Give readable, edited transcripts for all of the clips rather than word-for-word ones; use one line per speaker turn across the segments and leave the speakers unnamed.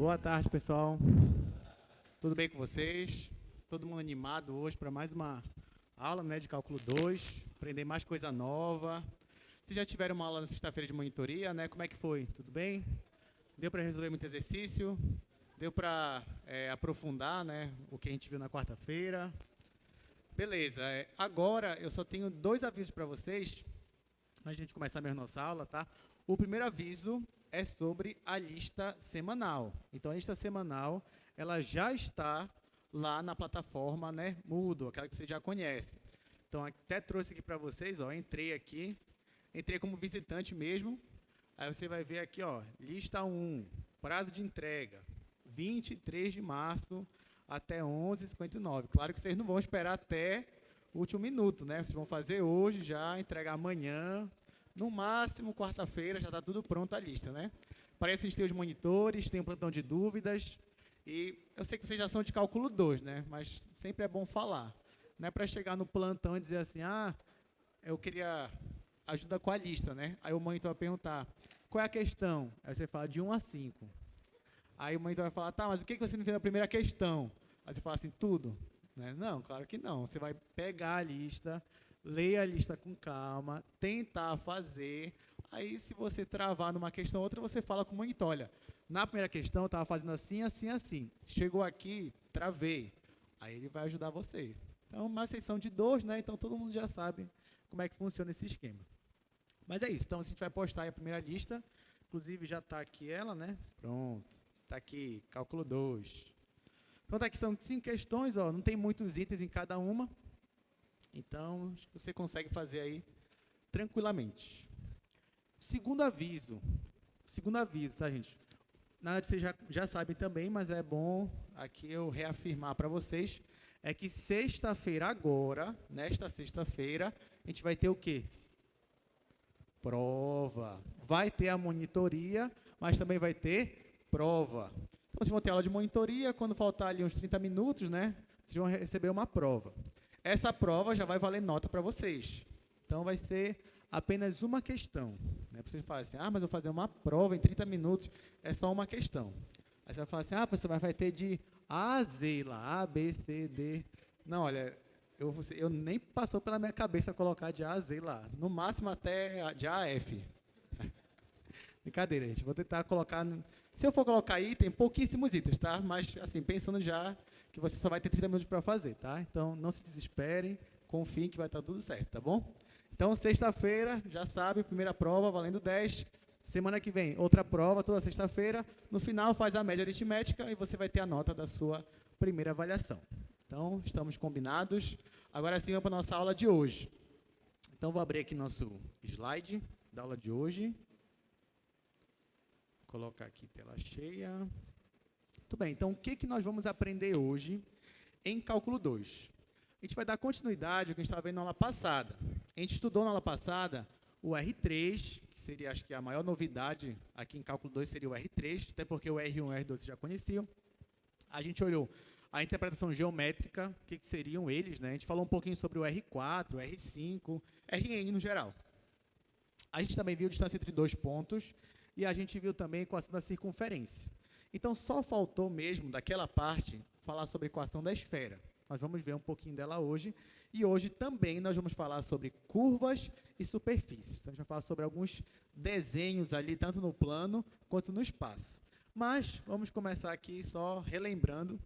Boa tarde, pessoal. Tudo bem com vocês? Todo mundo animado hoje para mais uma aula, né, de cálculo 2, aprender mais coisa nova. Vocês já tiveram uma aula na sexta-feira de monitoria, né? Como é que foi? Tudo bem? Deu para resolver muito exercício? Deu para aprofundar, né, o que a gente viu na quarta-feira? Beleza. Agora eu só tenho 2 avisos para vocês, antes de a gente começar mesmo a nossa aula, tá? O primeiro aviso é sobre a lista semanal. Então, a lista semanal, ela já está lá na plataforma, né, Moodle, aquela que você já conhece. Então, até trouxe aqui para vocês, ó, entrei como visitante mesmo. Aí você vai ver aqui, ó, lista 1, prazo de entrega, 23 de março até 11h59. Claro que vocês não vão esperar até o último minuto, né? Vocês vão fazer hoje já, entregar amanhã. No máximo, quarta-feira, já está tudo pronto a lista, né? Parece que a gente tem os monitores, tem um plantão de dúvidas. E eu sei que vocês já são de cálculo 2, né? Mas sempre é bom falar. Não é para chegar no plantão e dizer assim, eu queria ajuda com a lista, né? Aí o monitor vai perguntar, qual é a questão? Aí você fala de 1 a 5. Aí o monitor vai falar, tá, mas o que você não entendeu na primeira questão? Aí você fala assim, tudo? Né? Não, claro que não. Você vai pegar a lista, ler a lista com calma, tentar fazer. Aí, se você travar numa questão ou outra, você fala com o monitor, olha, na primeira questão eu estava fazendo assim, assim, assim. Chegou aqui, travei. Aí ele vai ajudar você. Então, uma sessão de 2, né? Então, todo mundo já sabe como é que funciona esse esquema. Mas é isso. Então, a gente vai postar aí a primeira lista. Inclusive, já está aqui ela, né? Pronto. Está aqui, cálculo 2. Então, tá aqui são 5 questões, ó. Não tem muitos itens em cada uma. Então, acho que você consegue fazer aí tranquilamente. Segundo aviso, tá, gente? Na verdade, vocês já sabem também, mas é bom aqui eu reafirmar para vocês, é que sexta-feira agora, nesta sexta-feira, a gente vai ter o quê? Prova. Vai ter a monitoria, mas também vai ter prova. Então, vocês vão ter aula de monitoria, quando faltar ali uns 30 minutos, né? Vocês vão receber uma prova. Essa prova já vai valer nota para vocês. Então, vai ser apenas uma questão. Né? Vocês falam assim, mas eu vou fazer uma prova em 30 minutos, é só uma questão. Aí você vai falar assim, professor, mas vai ter de A a Z lá, A, B, C, D. Não, olha, eu nem passou pela minha cabeça colocar de A a Z lá. No máximo até de A a F. Brincadeira, gente. Vou tentar colocar... Se eu for colocar aí, tem pouquíssimos itens, tá? Mas, assim, pensando já que você só vai ter 30 minutos para fazer, tá? Então, não se desesperem, confiem que vai estar tudo certo, tá bom? Então, sexta-feira, já sabe, primeira prova, valendo 10. Semana que vem, outra prova, toda sexta-feira. No final, faz a média aritmética e você vai ter a nota da sua primeira avaliação. Então, estamos combinados. Agora sim, vamos para a nossa aula de hoje. Então, vou abrir aqui nosso slide da aula de hoje. Vou colocar aqui tela cheia. Muito bem, então, o que nós vamos aprender hoje em cálculo 2? A gente vai dar continuidade ao que a gente estava vendo na aula passada. A gente estudou na aula passada o R3, que seria, acho que a maior novidade aqui em cálculo 2 seria o R3, até porque o R1 e o R2 vocês já conheciam. A gente olhou a interpretação geométrica, o que seriam eles, né? A gente falou um pouquinho sobre o R4, o R5, Rn no geral. A gente também viu a distância entre 2 pontos e a gente viu também a equação da circunferência. Então, só faltou mesmo, daquela parte, falar sobre a equação da esfera. Nós vamos ver um pouquinho dela hoje. E hoje também nós vamos falar sobre curvas e superfícies. Então, a gente vai falar sobre alguns desenhos ali, tanto no plano quanto no espaço. Mas vamos começar aqui só relembrando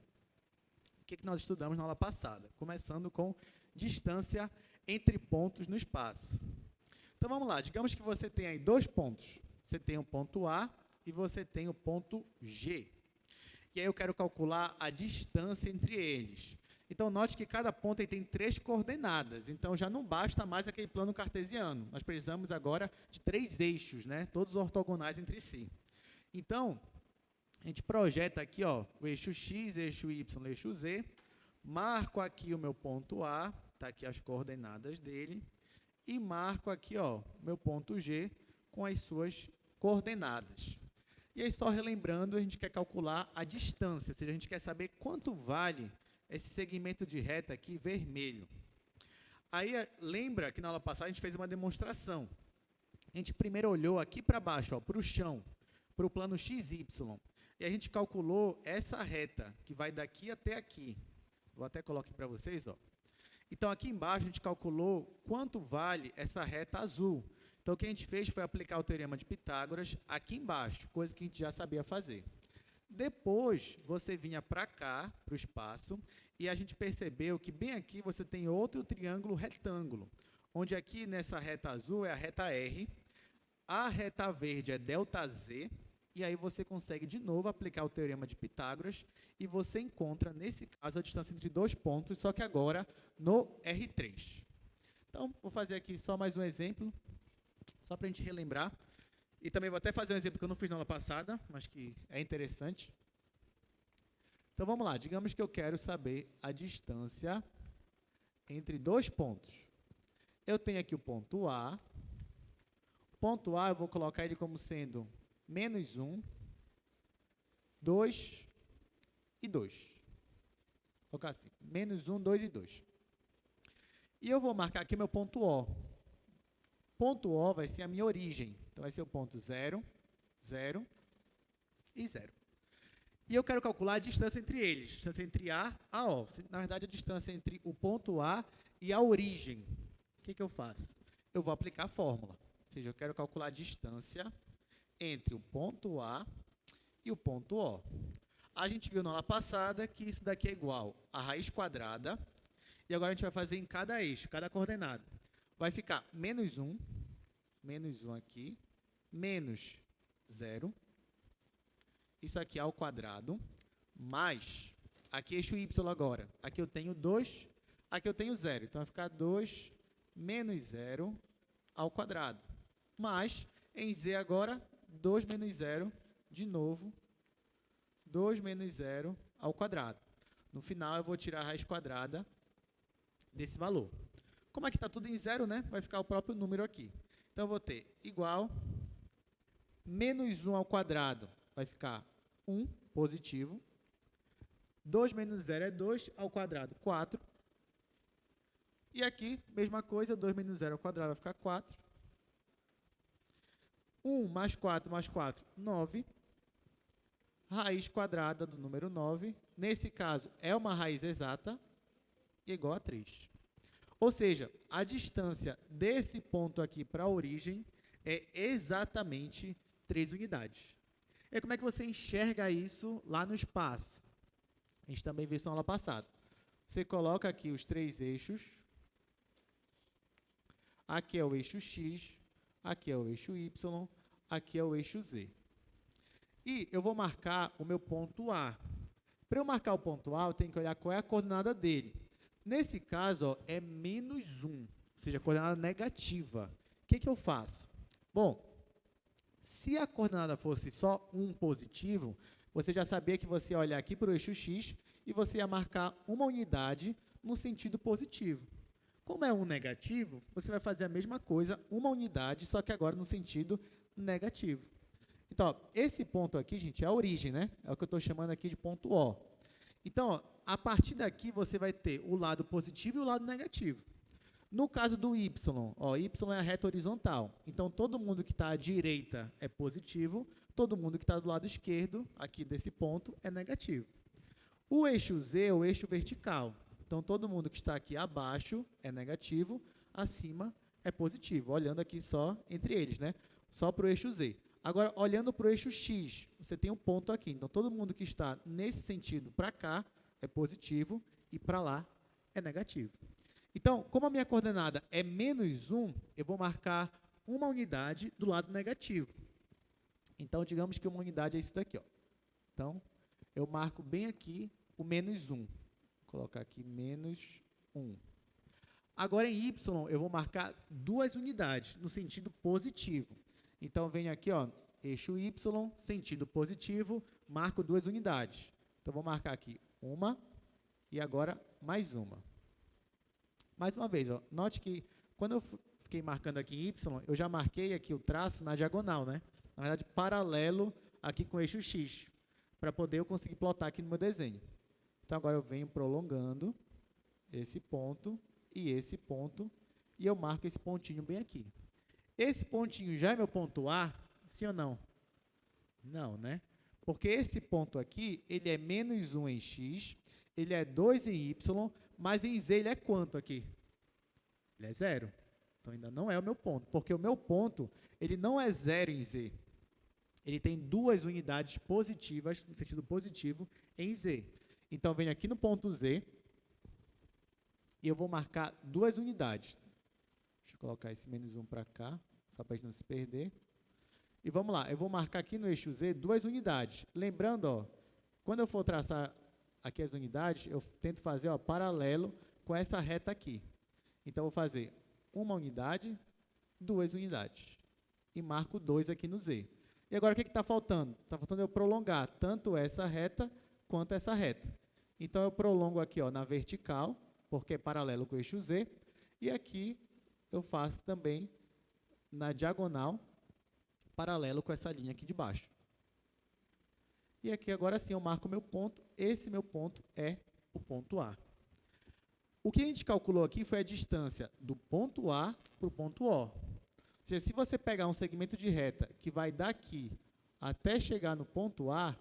o que nós estudamos na aula passada. Começando com distância entre pontos no espaço. Então, vamos lá. Digamos que você tem aí 2 pontos. Você tem o ponto A e você tem o ponto G. E aí eu quero calcular a distância entre eles. Então, note que cada ponto aí tem 3 coordenadas. Então, já não basta mais aquele plano cartesiano. Nós precisamos agora de 3 eixos, né? Todos ortogonais entre si. Então, a gente projeta aqui, ó, o eixo X, eixo Y, eixo Z. Marco aqui o meu ponto A, está aqui as coordenadas dele. E marco aqui, ó, o meu ponto G com as suas coordenadas. E aí, só relembrando, a gente quer calcular a distância, ou seja, a gente quer saber quanto vale esse segmento de reta aqui vermelho. Aí, lembra que na aula passada a gente fez uma demonstração. A gente primeiro olhou aqui para baixo, para o chão, para o plano XY. E a gente calculou essa reta, que vai daqui até aqui. Vou até colocar para vocês, ó. Então, aqui embaixo, a gente calculou quanto vale essa reta azul. Então, o que a gente fez foi aplicar o teorema de Pitágoras aqui embaixo, coisa que a gente já sabia fazer. Depois, você vinha para cá, para o espaço, e a gente percebeu que bem aqui você tem outro triângulo retângulo, onde aqui nessa reta azul é a reta R, a reta verde é ΔZ, e aí você consegue de novo aplicar o teorema de Pitágoras, e você encontra, nesse caso, a distância entre dois pontos, só que agora no R3. Então, vou fazer aqui só mais um exemplo, só para a gente relembrar. E também vou até fazer um exemplo que eu não fiz na aula passada, mas que é interessante. Então, vamos lá. Digamos que eu quero saber a distância entre dois pontos. Eu tenho aqui o ponto A. O ponto A, eu vou colocar ele como sendo menos 1, 2 e 2. Vou colocar assim, menos 1, 2 e 2. E eu vou marcar aqui meu ponto O. Ponto O vai ser a minha origem. Então, vai ser o ponto 0, 0 e 0. E eu quero calcular a distância entre eles, a distância entre A a O. Na verdade, a distância entre o ponto A e a origem. O que eu faço? Eu vou aplicar a fórmula. Ou seja, eu quero calcular a distância entre o ponto A e o ponto O. A gente viu na aula passada que isso daqui é igual a raiz quadrada. E agora a gente vai fazer em cada eixo, cada coordenada. Vai ficar menos 1 aqui, menos 0, isso aqui ao quadrado, mais, aqui eixo y agora, aqui eu tenho 2, aqui eu tenho 0, então vai ficar 2 menos 0 ao quadrado, mais, em z agora, 2 menos 0, de novo, 2 menos 0 ao quadrado. No final, eu vou tirar a raiz quadrada desse valor. Como é que está tudo em zero, né? Vai ficar o próprio número aqui. Então, eu vou ter igual, menos 1 ao quadrado, vai ficar 1, positivo. 2 menos 0 é 2, ao quadrado, 4. E aqui, mesma coisa, 2 menos 0 ao quadrado vai ficar 4. 1 mais 4 mais 4, 9. Raiz quadrada do número 9. Nesse caso, é uma raiz exata, igual a 3. Ou seja, a distância desse ponto aqui para a origem é exatamente 3 unidades. E como é que você enxerga isso lá no espaço? A gente também viu isso na aula passada. Você coloca aqui os 3 eixos. Aqui é o eixo X, aqui é o eixo Y, aqui é o eixo Z. E eu vou marcar o meu ponto A. Para eu marcar o ponto A, eu tenho que olhar qual é a coordenada dele. Nesse caso, ó, é menos 1, ou seja, a coordenada negativa. O que eu faço? Bom, se a coordenada fosse só 1 positivo, você já sabia que você ia olhar aqui para o eixo X e você ia marcar uma unidade no sentido positivo. Como é 1 negativo, você vai fazer a mesma coisa, uma unidade, só que agora no sentido negativo. Então, ó, esse ponto aqui, gente, é a origem, né? É o que eu estou chamando aqui de ponto O. Então, ó, a partir daqui, você vai ter o lado positivo e o lado negativo. No caso do y, ó, y é a reta horizontal. Então, todo mundo que está à direita é positivo, todo mundo que está do lado esquerdo, aqui desse ponto, é negativo. O eixo z é o eixo vertical. Então, todo mundo que está aqui abaixo é negativo, acima é positivo. Olhando aqui só entre eles, né? Só para o eixo z. Agora, olhando para o eixo x, você tem um ponto aqui. Então, todo mundo que está nesse sentido para cá é positivo e para lá é negativo. Então, como a minha coordenada é menos 1, eu vou marcar uma unidade do lado negativo. Então, digamos que uma unidade é isso daqui, ó. Então, eu marco bem aqui o menos 1. Vou colocar aqui menos 1. Agora, em y, eu vou marcar 2 unidades no sentido positivo. Então, eu venho aqui, ó, eixo y, sentido positivo, marco 2 unidades. Então, vou marcar aqui uma e agora mais uma. Mais uma vez, ó, note que quando eu fiquei marcando aqui em y, eu já marquei aqui o traço na diagonal, né? Na verdade, paralelo aqui com o eixo x, para poder eu conseguir plotar aqui no meu desenho. Então, agora eu venho prolongando esse ponto, e eu marco esse pontinho bem aqui. Esse pontinho já é meu ponto A, sim ou não? Não, né?
Porque esse ponto aqui, ele é menos 1 em x, ele é 2 em y, mas em z ele é quanto aqui? Ele é 0. Então, ainda não é o meu ponto, porque o meu ponto, ele não é 0 em z. Ele tem 2 unidades positivas, no sentido positivo, em z. Então, eu venho aqui no ponto z e eu vou marcar 2 unidades. Deixa eu colocar esse menos 1 para cá, só para a gente não se perder. E vamos lá, eu vou marcar aqui no eixo z 2 unidades. Lembrando, ó, quando eu for traçar aqui as unidades, eu tento fazer paralelo com essa reta aqui. Então, eu vou fazer uma unidade, 2 unidades. E marco 2 aqui no z. E agora, o que está faltando? Está faltando eu prolongar tanto essa reta quanto essa reta. Então, eu prolongo aqui na vertical, porque é paralelo com o eixo z. E aqui, eu faço também na diagonal, paralelo com essa linha aqui de baixo. E aqui, agora sim, eu marco o meu ponto. Esse meu ponto é o ponto A. O que a gente calculou aqui foi a distância do ponto A para o ponto O. Ou seja, se você pegar um segmento de reta que vai daqui até chegar no ponto A,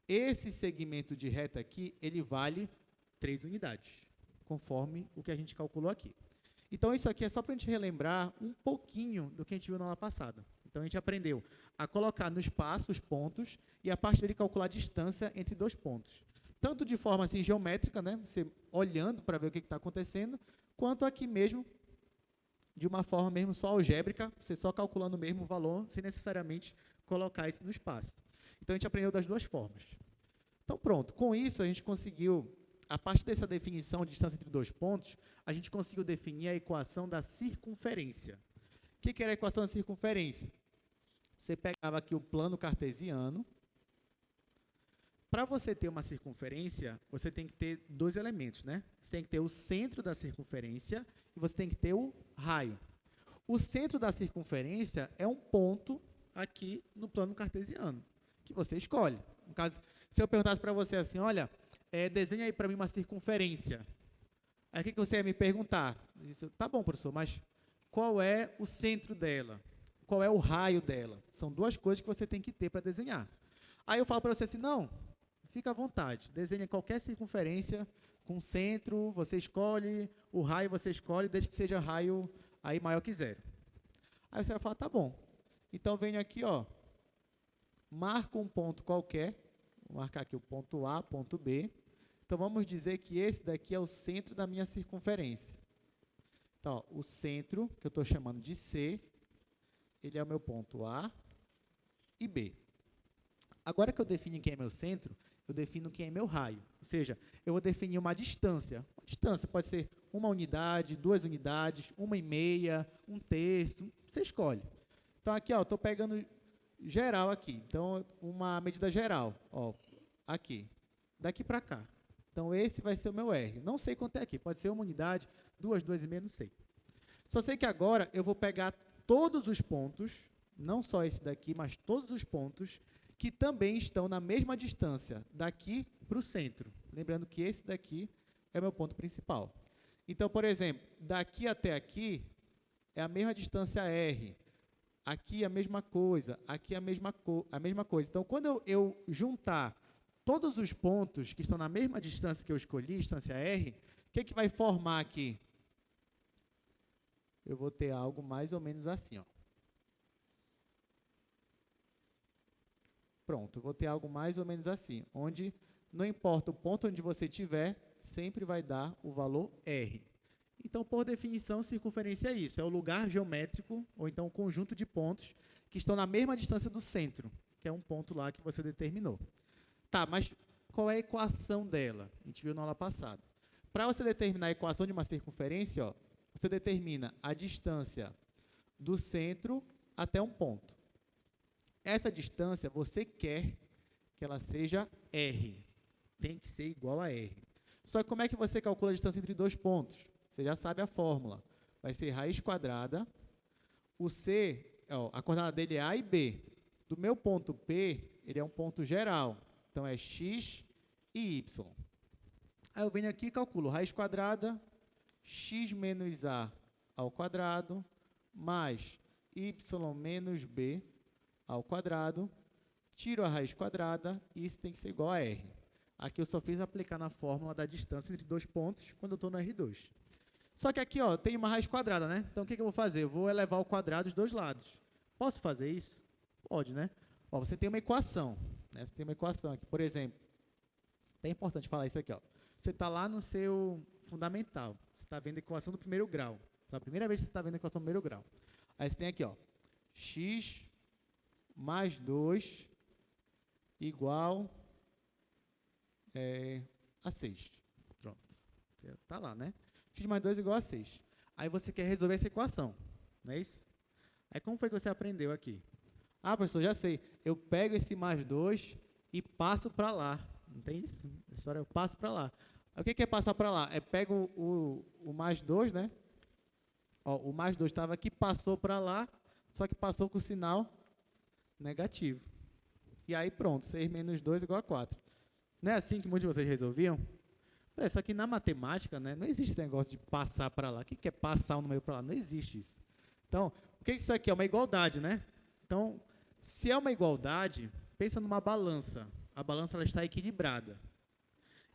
esse segmento de reta aqui, ele vale 3 unidades, conforme o que a gente calculou aqui. Então, isso aqui é só para a gente relembrar um pouquinho do que a gente viu na aula passada. Então, a gente aprendeu a colocar no espaço os pontos e, a partir dele, calcular a distância entre 2 pontos. Tanto de forma assim, geométrica, né? Você olhando para ver o que está acontecendo, quanto aqui mesmo, de uma forma mesmo só algébrica, você só calculando mesmo o valor, sem necessariamente colocar isso no espaço. Então, a gente aprendeu das 2 formas. Então, pronto. Com isso, a gente conseguiu, a partir dessa definição de distância entre 2 pontos, a gente conseguiu definir a equação da circunferência. O que era a equação da circunferência? Você pegava aqui o plano cartesiano. Para você ter uma circunferência, você tem que ter 2 elementos, né? Você tem que ter o centro da circunferência e você tem que ter o raio. O centro da circunferência é um ponto aqui no plano cartesiano, que você escolhe. No caso, se eu perguntasse para você assim, olha, desenha aí para mim uma circunferência. Aí o que você ia me perguntar? Eu disse, tá bom, professor, mas qual é o centro dela? Qual é o raio dela? São 2 coisas que você tem que ter para desenhar. Aí eu falo para você assim, não, fica à vontade, desenha qualquer circunferência com centro, você escolhe, o raio você escolhe, desde que seja raio aí maior que 0. Aí você vai falar, tá bom. Então, venho aqui, marco um ponto qualquer, vou marcar aqui o ponto A, ponto B. Então, vamos dizer que esse daqui é o centro da minha circunferência. Então, o centro, que eu estou chamando de C, ele é o meu ponto A e B. Agora que eu defino quem é meu centro, eu defino quem é meu raio. Ou seja, eu vou definir uma distância. Uma distância pode ser 1 unidade, 2 unidades, 1,5, 1/3, você escolhe. Então, aqui, estou pegando geral aqui. Então, uma medida geral, aqui, daqui para cá. Então, esse vai ser o meu R. Não sei quanto é aqui, pode ser 1 unidade, 2, 2,5, não sei. Só sei que agora eu vou pegar todos os pontos, não só esse daqui, mas todos os pontos que também estão na mesma distância daqui para o centro. Lembrando que esse daqui é o meu ponto principal. Então, por exemplo, daqui até aqui é a mesma distância R. Aqui a mesma coisa, aqui a mesma coisa. Então, quando eu juntar todos os pontos que estão na mesma distância que eu escolhi, distância R, o que vai formar aqui? Eu vou ter algo mais ou menos assim, Pronto, eu vou ter algo mais ou menos assim, onde não importa o ponto onde você estiver, sempre vai dar o valor R. Então, por definição, circunferência é isso, é o lugar geométrico, ou então o conjunto de pontos que estão na mesma distância do centro, que é um ponto lá que você determinou. Tá, mas qual é a equação dela? A gente viu na aula passada. Para você determinar a equação de uma circunferência, você determina a distância do centro até um ponto. Essa distância, você quer que ela seja R. Tem que ser igual a R. Só que como é que você calcula a distância entre 2 pontos? Você já sabe a fórmula. Vai ser raiz quadrada. O C, a coordenada dele é A e B. Do meu ponto P, ele é um ponto geral. Então, é X e Y. Aí eu venho aqui e calculo raiz quadrada, x menos A ao quadrado, mais y menos B ao quadrado, tiro a raiz quadrada, e isso tem que ser igual a R. Aqui eu só fiz aplicar na fórmula da distância entre dois pontos, quando eu estou no R2. Só que aqui, ó, tem uma raiz quadrada, né? Então, o que eu vou fazer? Eu vou elevar ao quadrado os dois lados. Posso fazer isso? Pode, né? Ó, você tem uma equação, né? Você tem uma equação aqui. Por exemplo, é importante falar isso aqui, ó. Você está lá no seu fundamental. Você está vendo a equação do primeiro grau. Então, a primeira vez que você está vendo a equação do primeiro grau. Aí você tem aqui, ó, x mais 2 igual a 6. Pronto. Está lá, né? X mais 2 igual a 6. Aí você quer resolver essa equação, não é isso? Aí como foi que você aprendeu aqui? Ah, professor, já sei. Eu pego esse mais 2 e passo para lá. Não tem isso? A história eu passo para lá. Aí, o que é passar para lá? É pego o mais 2, né? Ó, o mais 2 estava aqui, passou para lá, só que passou com o sinal negativo. E aí pronto, 6 menos 2 igual a 4. Não é assim que muitos de vocês resolviam? Só que na matemática, né, não existe esse negócio de passar para lá. O que é passar um número para lá? Não existe isso. Então, o que isso aqui é? Uma igualdade, né? Então, se é uma igualdade, pensa numa balança. A balança ela está equilibrada.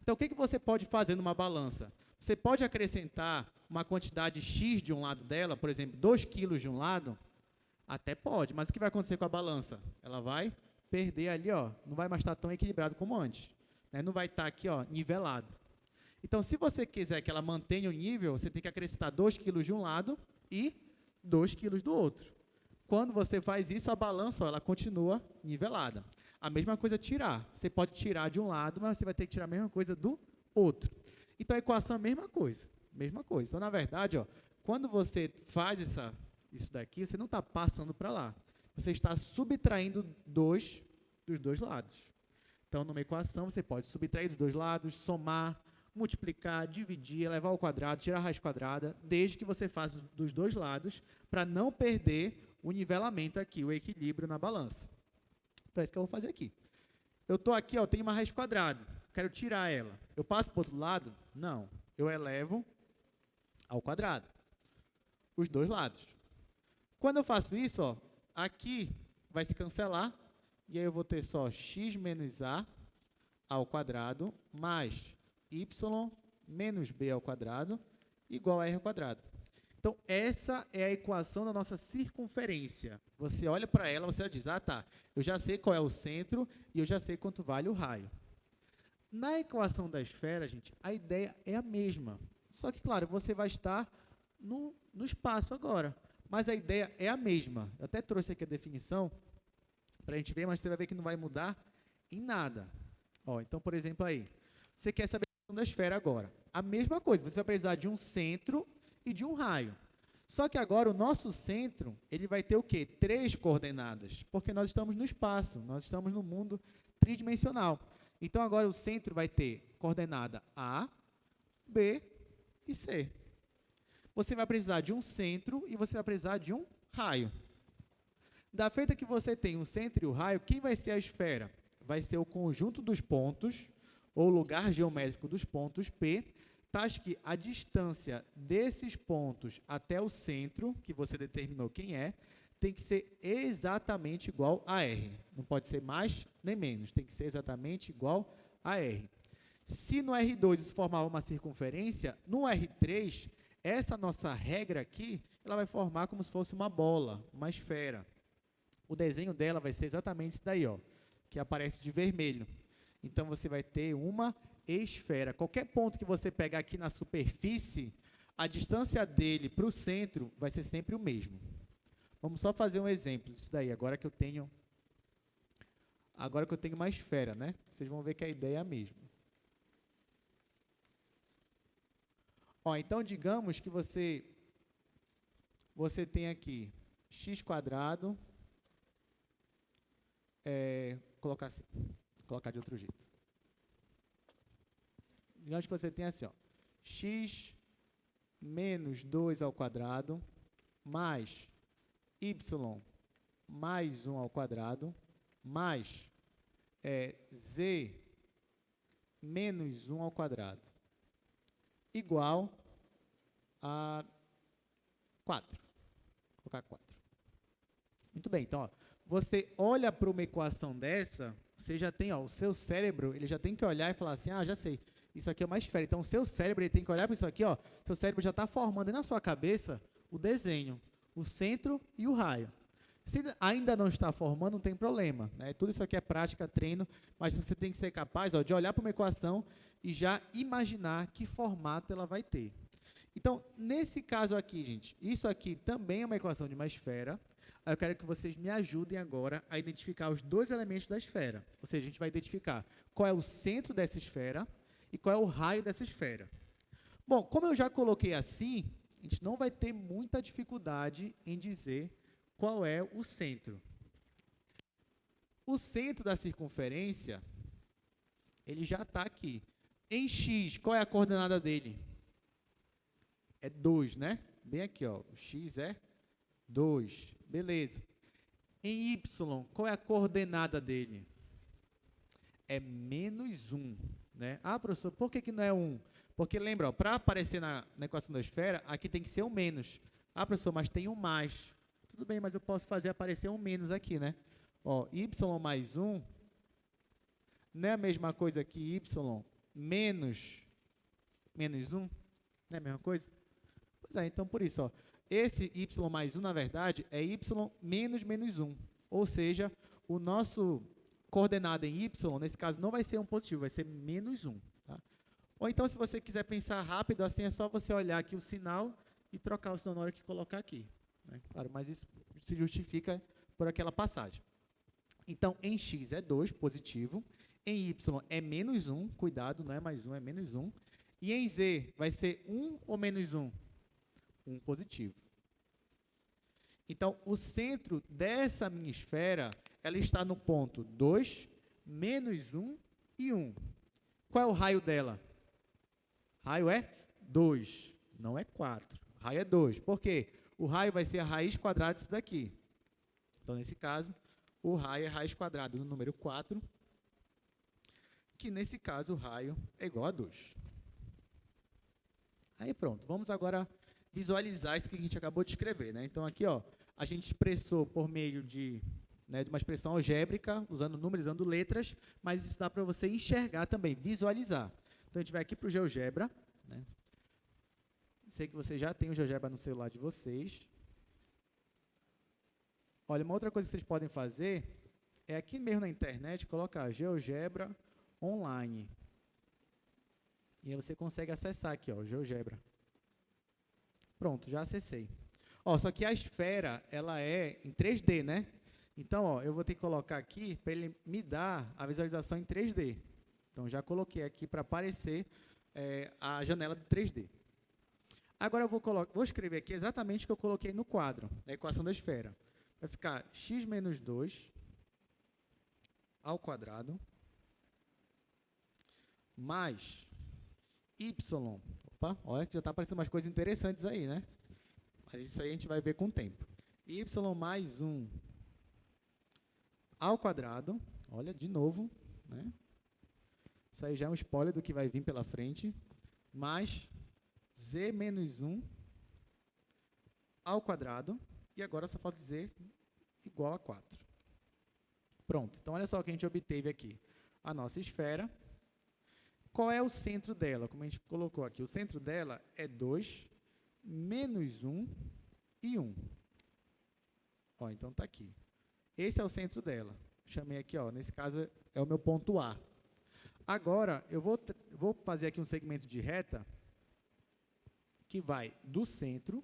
Então, o que você pode fazer numa balança? Você pode acrescentar uma quantidade X de um lado dela, por exemplo, 2 quilos de um lado? Até pode, mas o que vai acontecer com a balança? Ela vai perder ali, ó, não vai mais estar tão equilibrado como antes. Né? Não vai estar aqui, ó, nivelado. Então, se você quiser que ela mantenha o nível, você tem que acrescentar 2 quilos de um lado e 2 quilos do outro. Quando você faz isso, a balança, ó, ela continua nivelada. A mesma coisa tirar. Você pode tirar de um lado, mas você vai ter que tirar a mesma coisa do outro. Então, a equação é a mesma coisa. Mesma coisa. Então, na verdade, ó, quando você faz isso daqui, você não está passando para lá. Você está subtraindo 2 dos dois lados. Então, numa equação, você pode subtrair dos dois lados, somar, multiplicar, dividir, elevar ao quadrado, tirar a raiz quadrada, desde que você faça dos dois lados, para não perder o nivelamento aqui, o equilíbrio na balança. Então, é isso que eu vou fazer aqui. Eu estou aqui, ó, tenho uma raiz quadrada, quero tirar ela. Eu passo para o outro lado? Não. Eu elevo ao quadrado. Os dois lados. Quando eu faço isso, ó, aqui vai se cancelar, e aí eu vou ter só x menos a ao quadrado, mais y menos b ao quadrado, igual a r ao quadrado. Então, essa é a equação da nossa circunferência. Você olha para ela, você diz, ah, tá, eu já sei qual é o centro e eu já sei quanto vale o raio. Na equação da esfera, gente, a ideia é a mesma. Só que, claro, você vai estar no espaço agora. Mas a ideia é a mesma. Eu até trouxe aqui a definição para a gente ver, mas você vai ver que não vai mudar em nada. Ó, então, por exemplo, aí, você quer saber a equação da esfera agora. A mesma coisa, você vai precisar de um centro e de um raio. Só que agora o nosso centro, ele vai ter o quê? 3 coordenadas, porque nós estamos no espaço, nós estamos no mundo tridimensional. Então, agora o centro vai ter coordenada A, B e C. Você vai precisar de um centro e você vai precisar de um raio. Da feita que você tem um centro e o raio, quem vai ser a esfera? Vai ser o conjunto dos pontos, ou lugar geométrico dos pontos P, tais que a distância desses pontos até o centro, que você determinou quem é, tem que ser exatamente igual a R. Não pode ser mais nem menos, tem que ser exatamente igual a R. Se no R2 isso formava uma circunferência, no R3, essa nossa regra aqui, ela vai formar como se fosse uma bola, uma esfera. O desenho dela vai ser exatamente isso daí, ó, que aparece de vermelho. Então, você vai ter uma esfera. Qualquer ponto que você pegar aqui na superfície, a distância dele para o centro vai ser sempre o mesmo. Vamos só fazer um exemplo disso daí, agora que eu tenho uma esfera, né? Vocês vão ver que a ideia é a mesma. Ó, então, digamos que você tem aqui x quadrado, colocar assim, colocar de outro jeito. Digamos que você tem assim, ó, x menos 2 ao quadrado, mais y mais 1 ao quadrado, mais z menos 1 ao quadrado, igual a 4. Vou colocar 4. Muito bem, então, ó, você olha para uma equação dessa, você já tem, ó, o seu cérebro, ele já tem que olhar e falar assim, ah, já sei, isso aqui é uma esfera. Então, o seu cérebro, ele tem que olhar para isso aqui, ó, seu cérebro já está formando aí na sua cabeça o desenho, o centro e o raio. Se ainda não está formando, não tem problema, né? Tudo isso aqui é prática, treino, mas você tem que ser capaz, ó, de olhar para uma equação e já imaginar que formato ela vai ter. Então, nesse caso aqui, gente, isso aqui também é uma equação de uma esfera. Aí eu quero que vocês me ajudem agora a identificar os dois elementos da esfera. Ou seja, a gente vai identificar qual é o centro dessa esfera e qual é o raio dessa esfera. Bom, como eu já coloquei assim, a gente não vai ter muita dificuldade em dizer qual é o centro. O centro da circunferência, ele já está aqui. Em x, qual é a coordenada dele? É 2, né? Bem aqui, ó. O x é 2. Beleza. Em y, qual é a coordenada dele? É menos 1. Né? Ah, professor, por que não é 1? Porque lembra, para aparecer na equação da esfera, aqui tem que ser um menos. Ah, professor, mas tem um mais. Tudo bem, mas eu posso fazer aparecer um menos aqui, né? Ó, y mais 1 não é a mesma coisa que y menos 1? Não é a mesma coisa? Pois é, então por isso, ó, esse y mais 1, na verdade, é y menos 1. Ou seja, o nosso coordenada em y, nesse caso, não vai ser um positivo, vai ser menos 1. Tá? Ou então, se você quiser pensar rápido, assim, é só você olhar aqui o sinal e trocar o sinal na hora que colocar aqui. Né? Claro, mas isso se justifica por aquela passagem. Então, em x é 2, positivo. Em y é menos 1, cuidado, não é mais 1, é menos 1. E em z vai ser 1 ou menos 1? 1 positivo. Então, o centro dessa minha esfera, ela está no ponto 2, menos 1 e 1. Qual é o raio dela? Raio é 2, não é 4. Raio é 2. Por quê? O raio vai ser a raiz quadrada disso daqui. Então, nesse caso, o raio é raiz quadrada do número 4, que nesse caso o raio é igual a 2. Aí pronto, vamos agora visualizar isso que a gente acabou de escrever, né? Então aqui, ó, a gente expressou por meio de uma expressão algébrica, usando números, usando letras, mas isso dá para você enxergar também, visualizar. Então a gente vai aqui para o GeoGebra, né? Sei que vocês já têm o GeoGebra no celular de vocês. Olha, uma outra coisa que vocês podem fazer é aqui mesmo na internet colocar GeoGebra online. E aí você consegue acessar aqui, ó, o GeoGebra. Pronto, já acessei. Ó, só que a esfera, ela é em 3D, né? Então, ó, eu vou ter que colocar aqui para ele me dar a visualização em 3D. Então, já coloquei aqui para aparecer a janela de 3D. Agora, eu vou escrever aqui exatamente o que eu coloquei no quadro, na equação da esfera. Vai ficar x menos 2 ao quadrado mais y. Opa, olha que já está aparecendo umas coisas interessantes aí, né? Mas isso aí a gente vai ver com o tempo. Y mais 1 ao quadrado. Olha, de novo, né? Isso aí já é um spoiler do que vai vir pela frente. Mais z menos 1 ao quadrado. E agora só falta dizer igual a 4. Pronto. Então, olha só o que a gente obteve aqui. A nossa esfera. Qual é o centro dela? Como a gente colocou aqui, o centro dela é 2, menos 1 e 1. Ó, então está aqui. Esse é o centro dela. Chamei aqui, ó, nesse caso é o meu ponto A. Agora, eu vou fazer aqui um segmento de reta que vai do centro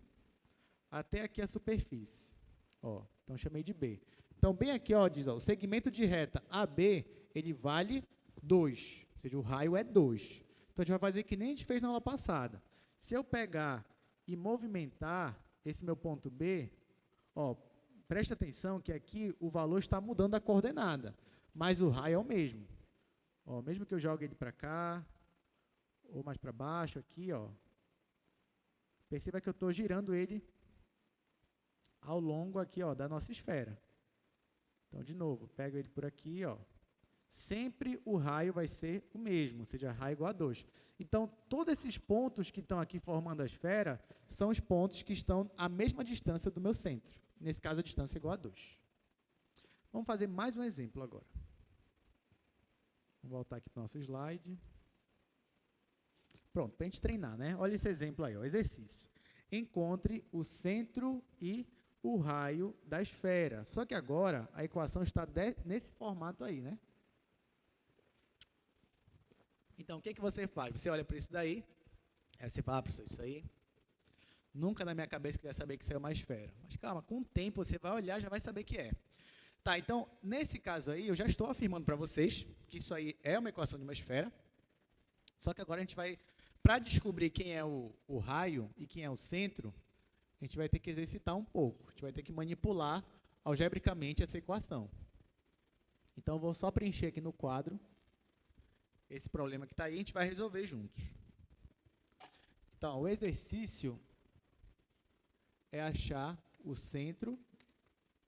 até aqui a superfície. Ó, então, chamei de B. Então, bem aqui, ó, diz, ó, o segmento de reta AB, ele vale 2. Ou seja, o raio é 2. Então, a gente vai fazer que nem a gente fez na aula passada. Se eu pegar e movimentar esse meu ponto B, ó, presta atenção que aqui o valor está mudando a coordenada, mas o raio é o mesmo. Ó, mesmo que eu jogue ele para cá, ou mais para baixo, aqui, ó, perceba que eu estou girando ele ao longo aqui, ó, da nossa esfera. Então, de novo, pego ele por aqui, ó. Sempre o raio vai ser o mesmo, ou seja, raio igual a 2. Então, todos esses pontos que estão aqui formando a esfera são os pontos que estão à mesma distância do meu centro. Nesse caso, a distância é igual a 2. Vamos fazer mais um exemplo agora. Vou voltar aqui para o nosso slide. Pronto, para a gente treinar, né? Olha esse exemplo aí, ó, exercício. Encontre o centro e o raio da esfera. Só que agora a equação está nesse formato aí, né? Então, o que você faz? Você olha para isso daí, aí você fala, professor, isso aí, nunca na minha cabeça que eu ia saber que isso é uma esfera. Mas calma, com o tempo você vai olhar e já vai saber que é. Tá, então, nesse caso aí, eu já estou afirmando para vocês que isso aí é uma equação de uma esfera, só que agora a gente vai, para descobrir quem é o raio e quem é o centro, a gente vai ter que exercitar um pouco, a gente vai ter que manipular algebricamente essa equação. Então, eu vou só preencher aqui no quadro esse problema que está aí, a gente vai resolver juntos. Então, o exercício é achar o centro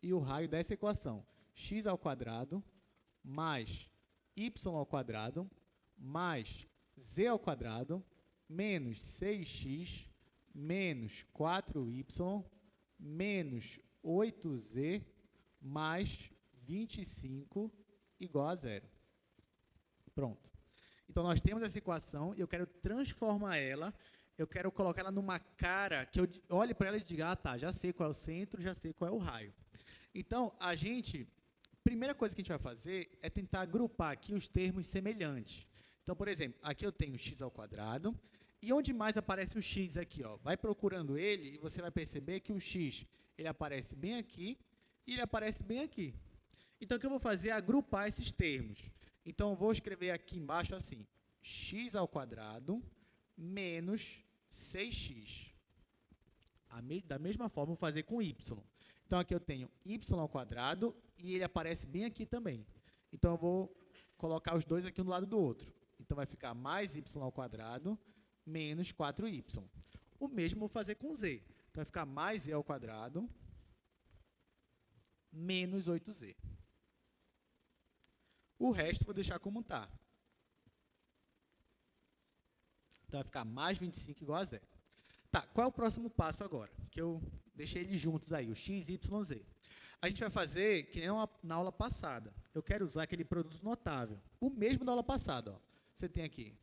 e o raio dessa equação. X ao quadrado mais y ao quadrado mais z ao quadrado menos 6x menos 4y menos 8z mais 25 igual a zero. Pronto. Então, nós temos essa equação e eu quero transformar ela, eu quero colocar ela numa cara que eu olhe para ela e diga, ah, tá, já sei qual é o centro, já sei qual é o raio. Então, primeira coisa que a gente vai fazer é tentar agrupar aqui os termos semelhantes. Então, por exemplo, aqui eu tenho x ao quadrado, e onde mais aparece o x aqui, ó? Vai procurando ele e você vai perceber que o x, ele aparece bem aqui e ele aparece bem aqui. Então, o que eu vou fazer é agrupar esses termos. Então, eu vou escrever aqui embaixo assim, x ao quadrado menos 6x. Da mesma forma, eu vou fazer com y. Então, aqui eu tenho y ao quadrado e ele aparece bem aqui também. Então, eu vou colocar os dois aqui um do lado do outro. Então, vai ficar mais y ao quadrado menos 4y. O mesmo eu vou fazer com z. Então, vai ficar mais z ao quadrado menos 8z. O resto eu vou deixar como está. Então, vai ficar mais 25 igual a zero. Tá, qual é o próximo passo agora? Que eu deixei eles juntos aí, o x, y, z. A gente vai fazer que nem na aula passada. Eu quero usar aquele produto notável. O mesmo da aula passada. Ó. Você tem aqui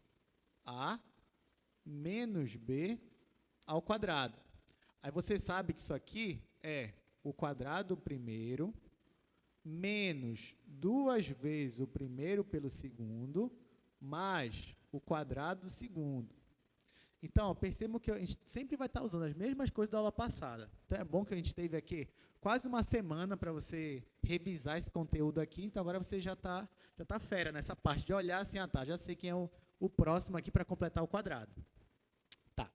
a menos b ao quadrado. Aí você sabe que isso aqui é o quadrado primeiro menos 2 vezes o primeiro pelo segundo mais o quadrado do segundo. Então, percebam que a gente sempre vai estar usando as mesmas coisas da aula passada. Então, é bom que a gente teve aqui quase uma semana para você revisar esse conteúdo aqui. Então, agora você já tá fera nessa parte de olhar assim, ah, tá, já sei quem é o próximo aqui para completar o quadrado. Tá.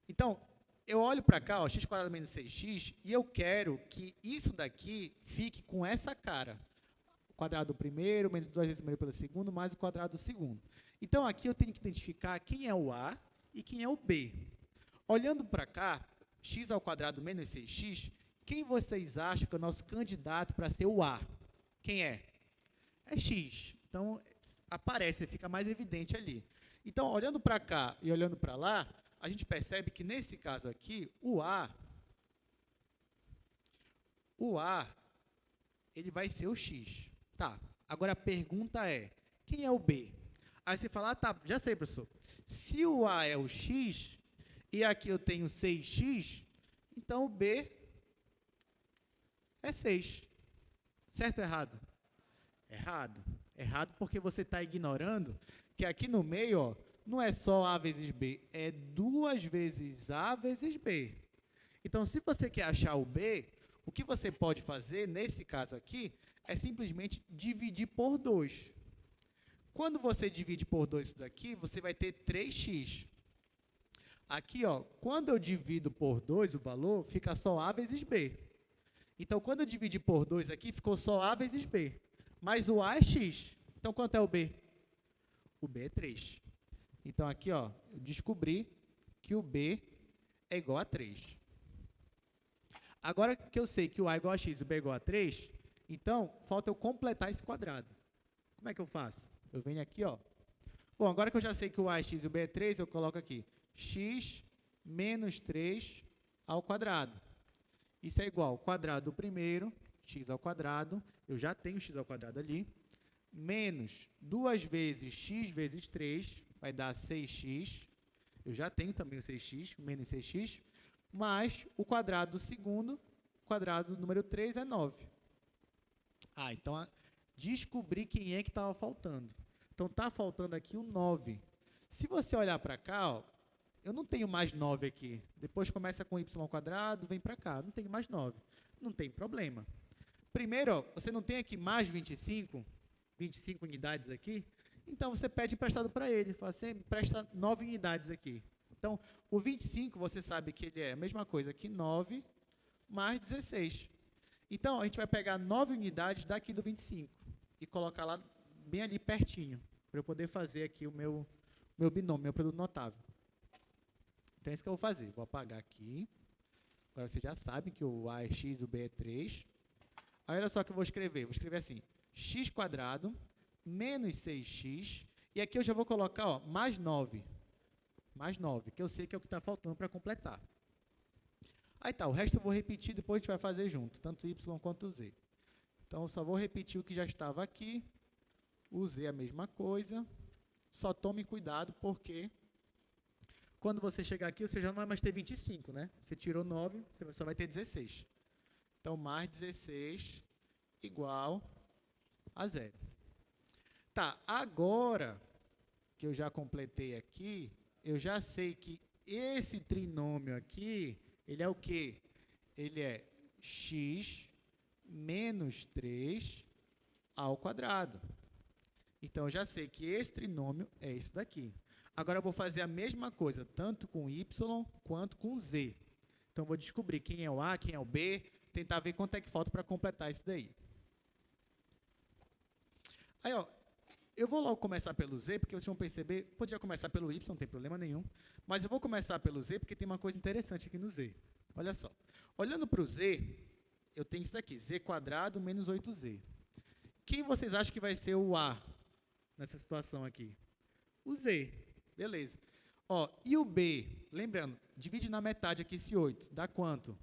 Então, eu olho para cá, ó, x quadrado menos 6x, e eu quero que isso daqui fique com essa cara. O quadrado do primeiro, menos 2 vezes o primeiro pelo segundo, mais o quadrado do segundo. Então, aqui eu tenho que identificar quem é o A e quem é o B. Olhando para cá, x ao quadrado menos 6x, quem vocês acham que é o nosso candidato para ser o A? Quem é? É x. Então, aparece, fica mais evidente ali. Então, olhando para cá e olhando para lá, a gente percebe que, nesse caso aqui, o A, ele vai ser o x. Tá, agora a pergunta é, quem é o B? Aí você fala, ah, tá, já sei, professor. Se o A é o x, e aqui eu tenho 6x, então o B é 6. Certo ou errado? Errado. Errado porque você está ignorando que aqui no meio, ó, não é só A vezes B, é 2 vezes A vezes B. Então, se você quer achar o B, o que você pode fazer, nesse caso aqui, é simplesmente dividir por 2. Quando você divide por 2 isso daqui, você vai ter 3x. Aqui, ó, quando eu divido por 2 o valor, fica só A vezes B. Então, quando eu dividi por 2 aqui, ficou só A vezes B. Mas o A é x. Então, quanto é o B? O B é 3. Então, aqui, ó, eu descobri que o B é igual a 3. Agora que eu sei que o A é igual a x e o B é igual a 3, então, falta eu completar esse quadrado. Como é que eu faço? Eu venho aqui, ó. Bom, agora que eu já sei que o A é x e o B é 3, eu coloco aqui x menos 3 ao quadrado. Isso é igual ao quadrado do primeiro, x ao quadrado, eu já tenho x ao quadrado ali, menos 2 vezes x vezes 3, vai dar 6x, eu já tenho também o 6x, o menos 6x, mais o quadrado do segundo, o quadrado do número 3 é 9. Então, descobri quem é que estava faltando. Então, está faltando aqui o 9. Se você olhar para cá, ó, eu não tenho mais 9 aqui. Depois começa com y ao quadrado, vem para cá. Não tenho mais 9. Não tem problema. Primeiro, ó, você não tem aqui mais 25 unidades aqui, então você pede emprestado para ele. Fala assim, empresta 9 unidades aqui. Então, o 25, você sabe que ele é a mesma coisa que 9 mais 16. Então, a gente vai pegar 9 unidades daqui do 25 e colocar lá bem ali pertinho, para eu poder fazer aqui o meu binômio, meu produto notável. Então, é isso que eu vou fazer. Vou apagar aqui. Agora, vocês já sabem que o A é x, o B é 3. Aí, olha só o que eu vou escrever. Vou escrever assim, x² menos 6x. E aqui eu já vou colocar, ó, mais 9. Mais 9, que eu sei que é o que está faltando para completar. Aí tá, o resto eu vou repetir, depois a gente vai fazer junto, tanto y quanto o z. Então, eu só vou repetir o que já estava aqui. O z é a mesma coisa. Só tome cuidado, porque quando você chegar aqui, você já não vai mais ter 25, né? Você tirou 9, você só vai ter 16. Então, mais 16 igual a 0. Tá, agora que eu já completei aqui, eu já sei que esse trinômio aqui, ele é o quê? Ele é x menos 3 ao quadrado. Então, eu já sei que esse trinômio é isso daqui. Agora, eu vou fazer a mesma coisa, tanto com y quanto com z. Então, eu vou descobrir quem é o A, quem é o B, tentar ver quanto é que falta para completar isso daí. Aí, ó, eu vou logo começar pelo z, porque vocês vão perceber, podia começar pelo y, não tem problema nenhum, mas eu vou começar pelo z, porque tem uma coisa interessante aqui no z. Olha só, olhando para o z, eu tenho isso daqui, z² menos 8z. Quem vocês acham que vai ser o A nessa situação aqui? O z, beleza. Ó, e o b, lembrando, divide na metade aqui esse 8, dá quanto?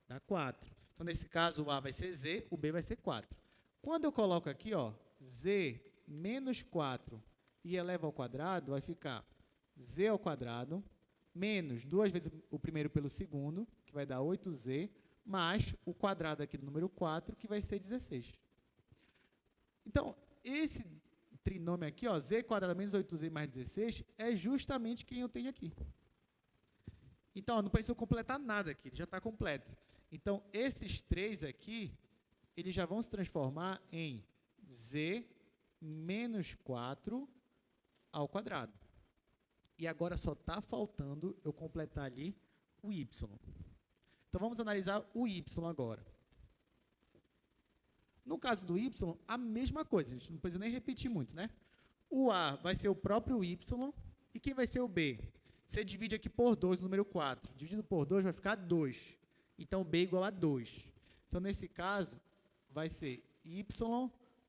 Dá 4. Então, nesse caso, o A vai ser z, o b vai ser 4. Quando eu coloco aqui, ó, z menos 4 e eleva ao quadrado, vai ficar z ao quadrado menos 2 vezes o primeiro pelo segundo, que vai dar 8z, mais o quadrado aqui do número 4, que vai ser 16. Então, esse trinômio aqui, ó, z² menos 8z mais 16, é justamente quem eu tenho aqui. Então, ó, não precisa completar nada aqui, ele já está completo. Então, esses três aqui, eles já vão se transformar em z menos 4 ao quadrado. E agora só está faltando eu completar ali o y. Então, vamos analisar o y agora. No caso do y, a mesma coisa. A gente não precisa nem repetir muito, né? O A vai ser o próprio y. E quem vai ser o B? Você divide aqui por 2, número 4. Dividido por 2 vai ficar 2. Então, B igual a 2. Então, nesse caso, vai ser y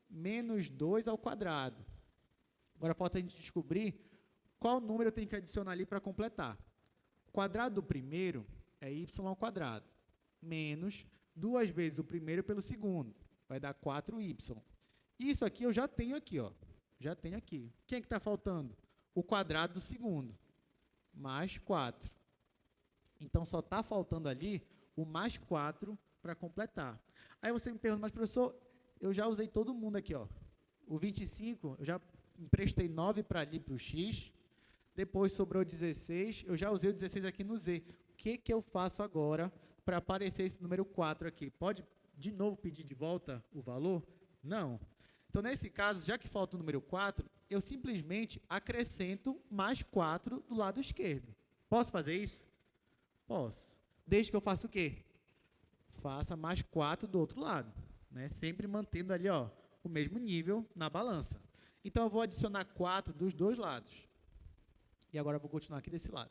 menos 2 ao quadrado. Agora, falta a gente descobrir qual número eu tenho que adicionar ali para completar. O quadrado do primeiro é y ao quadrado, menos 2 vezes o primeiro pelo segundo. Vai dar 4y. Isso aqui eu já tenho aqui, ó. Já tenho aqui. Quem é que está faltando? O quadrado do segundo, mais 4. Então, só está faltando ali o mais 4 para completar. Aí você me pergunta, mas professor, eu já usei todo mundo aqui, ó. O 25, eu já emprestei 9 para ali, para o x. Depois sobrou 16, eu já usei o 16 aqui no z. O que eu faço agora para aparecer esse número 4 aqui? Pode, de novo, pedir de volta o valor? Não. Então, nesse caso, já que falta o número 4, eu simplesmente acrescento mais 4 do lado esquerdo. Posso fazer isso? Posso. Desde que eu faça o quê? Faça mais 4 do outro lado, né? Sempre mantendo ali, ó, o mesmo nível na balança. Então, eu vou adicionar 4 dos dois lados. E agora eu vou continuar aqui desse lado.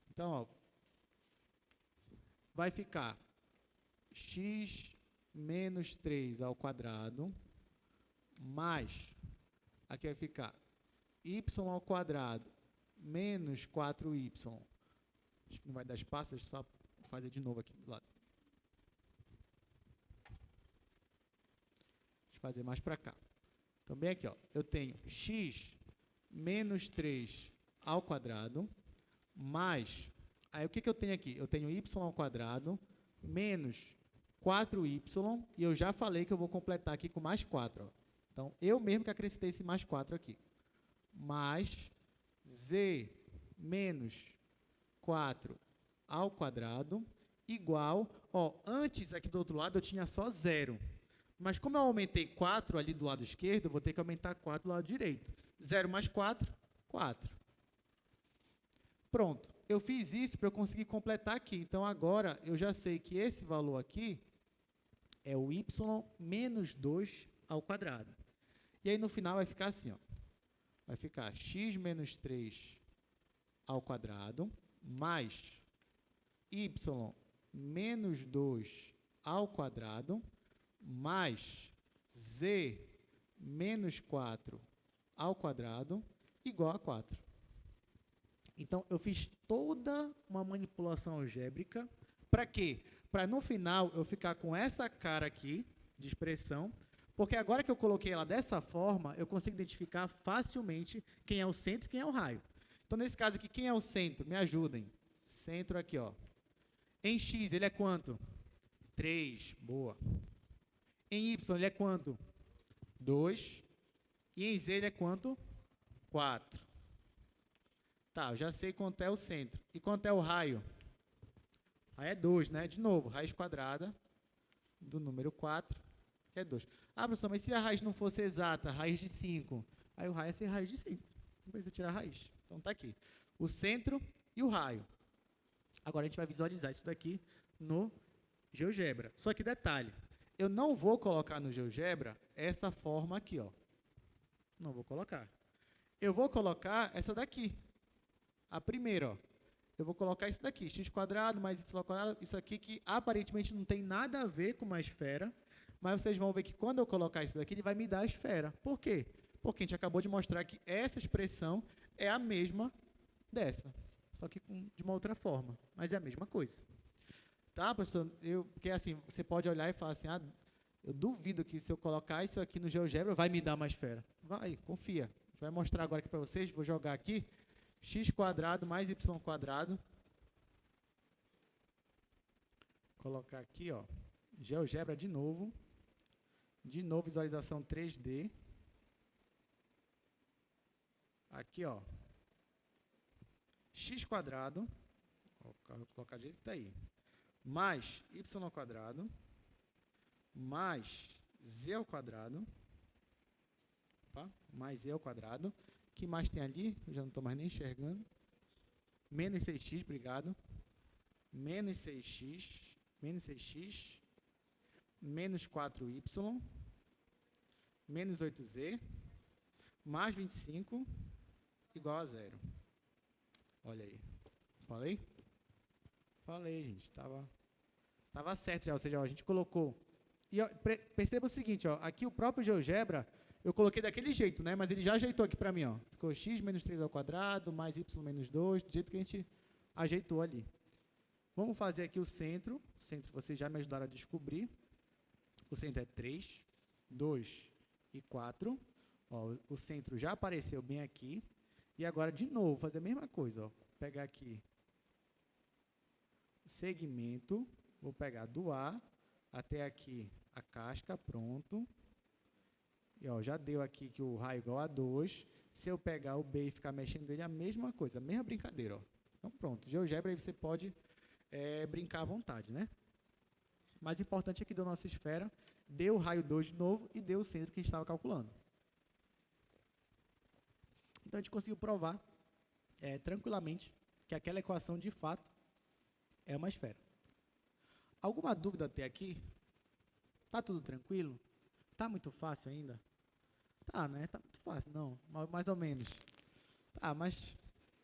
Então, ó, vai ficar x menos 3 ao quadrado, mais, aqui vai ficar y ao quadrado menos 4y. Acho que não vai dar espaço, deixa eu só
Vou fazer de novo aqui do lado. Deixa eu fazer mais para cá. Então, bem aqui, ó, eu tenho x menos 3 ao quadrado, mais... Aí, o que eu tenho aqui? Eu tenho y ao quadrado menos 4y, e eu já falei que eu vou completar aqui com mais 4. Ó. Então, eu mesmo que acrescentei esse mais 4 aqui. Mais z menos 4 ao quadrado, igual... Ó, antes, aqui do outro lado, eu tinha só 0. Mas, como eu aumentei 4 ali do lado esquerdo, eu vou ter que aumentar 4 do lado direito. 0 mais 4, 4. Pronto. Eu fiz isso para eu conseguir completar aqui. Então, agora, eu já sei que esse valor aqui é o y menos 2 ao quadrado. E aí, no final, vai ficar assim, ó. Vai ficar x menos 3 ao quadrado, mais y menos 2 ao quadrado, mais z menos 4 ao quadrado, igual a 4. Então, eu fiz toda uma manipulação algébrica. Para quê? Para, no final, eu ficar com essa cara aqui de expressão, porque agora que eu coloquei ela dessa forma, eu consigo identificar facilmente quem é o centro e quem é o raio. Então, nesse caso aqui, quem é o centro? Me ajudem. Centro aqui, ó. Em x, ele é quanto? 3. Boa. Em y, ele é quanto? 2. E em z, ele é quanto? 4. Tá, eu já sei quanto é o centro. E quanto é o raio? Aí é 2, né? De novo, raiz quadrada do número 4, que é 2. Ah, professor, mas se a raiz não fosse exata, raiz de 5? Aí o raio é ser raiz de 5. Não precisa tirar a raiz. Então, tá aqui. O centro e o raio. Agora, a gente vai visualizar isso daqui no GeoGebra. Só que detalhe, eu não vou colocar no GeoGebra essa forma aqui, ó. Não vou colocar. Eu vou colocar essa daqui. A primeira, ó. Eu vou colocar isso daqui, x² mais y², isso aqui que aparentemente não tem nada a ver com uma esfera, mas vocês vão ver que quando eu colocar isso daqui, ele vai me dar a esfera. Por quê? Porque a gente acabou de mostrar que essa expressão é a mesma dessa, só que de uma outra forma, mas é a mesma coisa. Tá, professor? Porque assim, você pode olhar e falar assim, ah, eu duvido que se eu colocar isso aqui no GeoGebra, vai me dar uma esfera. Vai, confia. A gente vai mostrar agora aqui para vocês, vou jogar aqui, x² mais y². Colocar aqui, ó, GeoGebra de novo. De novo, visualização 3D. Aqui, ó, x², vou colocar do jeito que está aí, mais y², mais z², opa, mais z², que mais tem ali? Eu já não estou mais nem enxergando. Menos 6x, obrigado. Menos 6x, menos 4y, menos 8z, mais 25, igual a 0. Olha aí. Falei? Falei, gente. Tava certo já, ou seja, ó, a gente colocou. E ó, perceba o seguinte, ó, aqui o próprio GeoGebra, eu coloquei daquele jeito, né? Mas ele já ajeitou aqui para mim, ó. Ficou x menos 3 ao quadrado, mais y menos 2, do jeito que a gente ajeitou ali. Vamos fazer aqui o centro. O centro vocês já me ajudaram a descobrir. O centro é 3, 2 e 4. Ó, o centro já apareceu bem aqui. E agora, de novo, fazer a mesma coisa. Ó. Pegar aqui o segmento. Vou pegar do A até aqui a casca, pronto. E ó, já deu aqui que o raio é igual a 2. Se eu pegar o B e ficar mexendo ele, é a mesma coisa, a mesma brincadeira. Ó. Então, pronto. GeoGebra aí você pode brincar à vontade, né? Mas o importante é que deu nossa esfera, deu o raio 2 de novo e deu o centro que a gente estava calculando. Então, a gente conseguiu provar tranquilamente que aquela equação, de fato, é uma esfera. Alguma dúvida até aqui? Tá tudo tranquilo? Tá muito fácil ainda? Tá, né? Tá muito fácil, não, mais ou menos. Tá, mas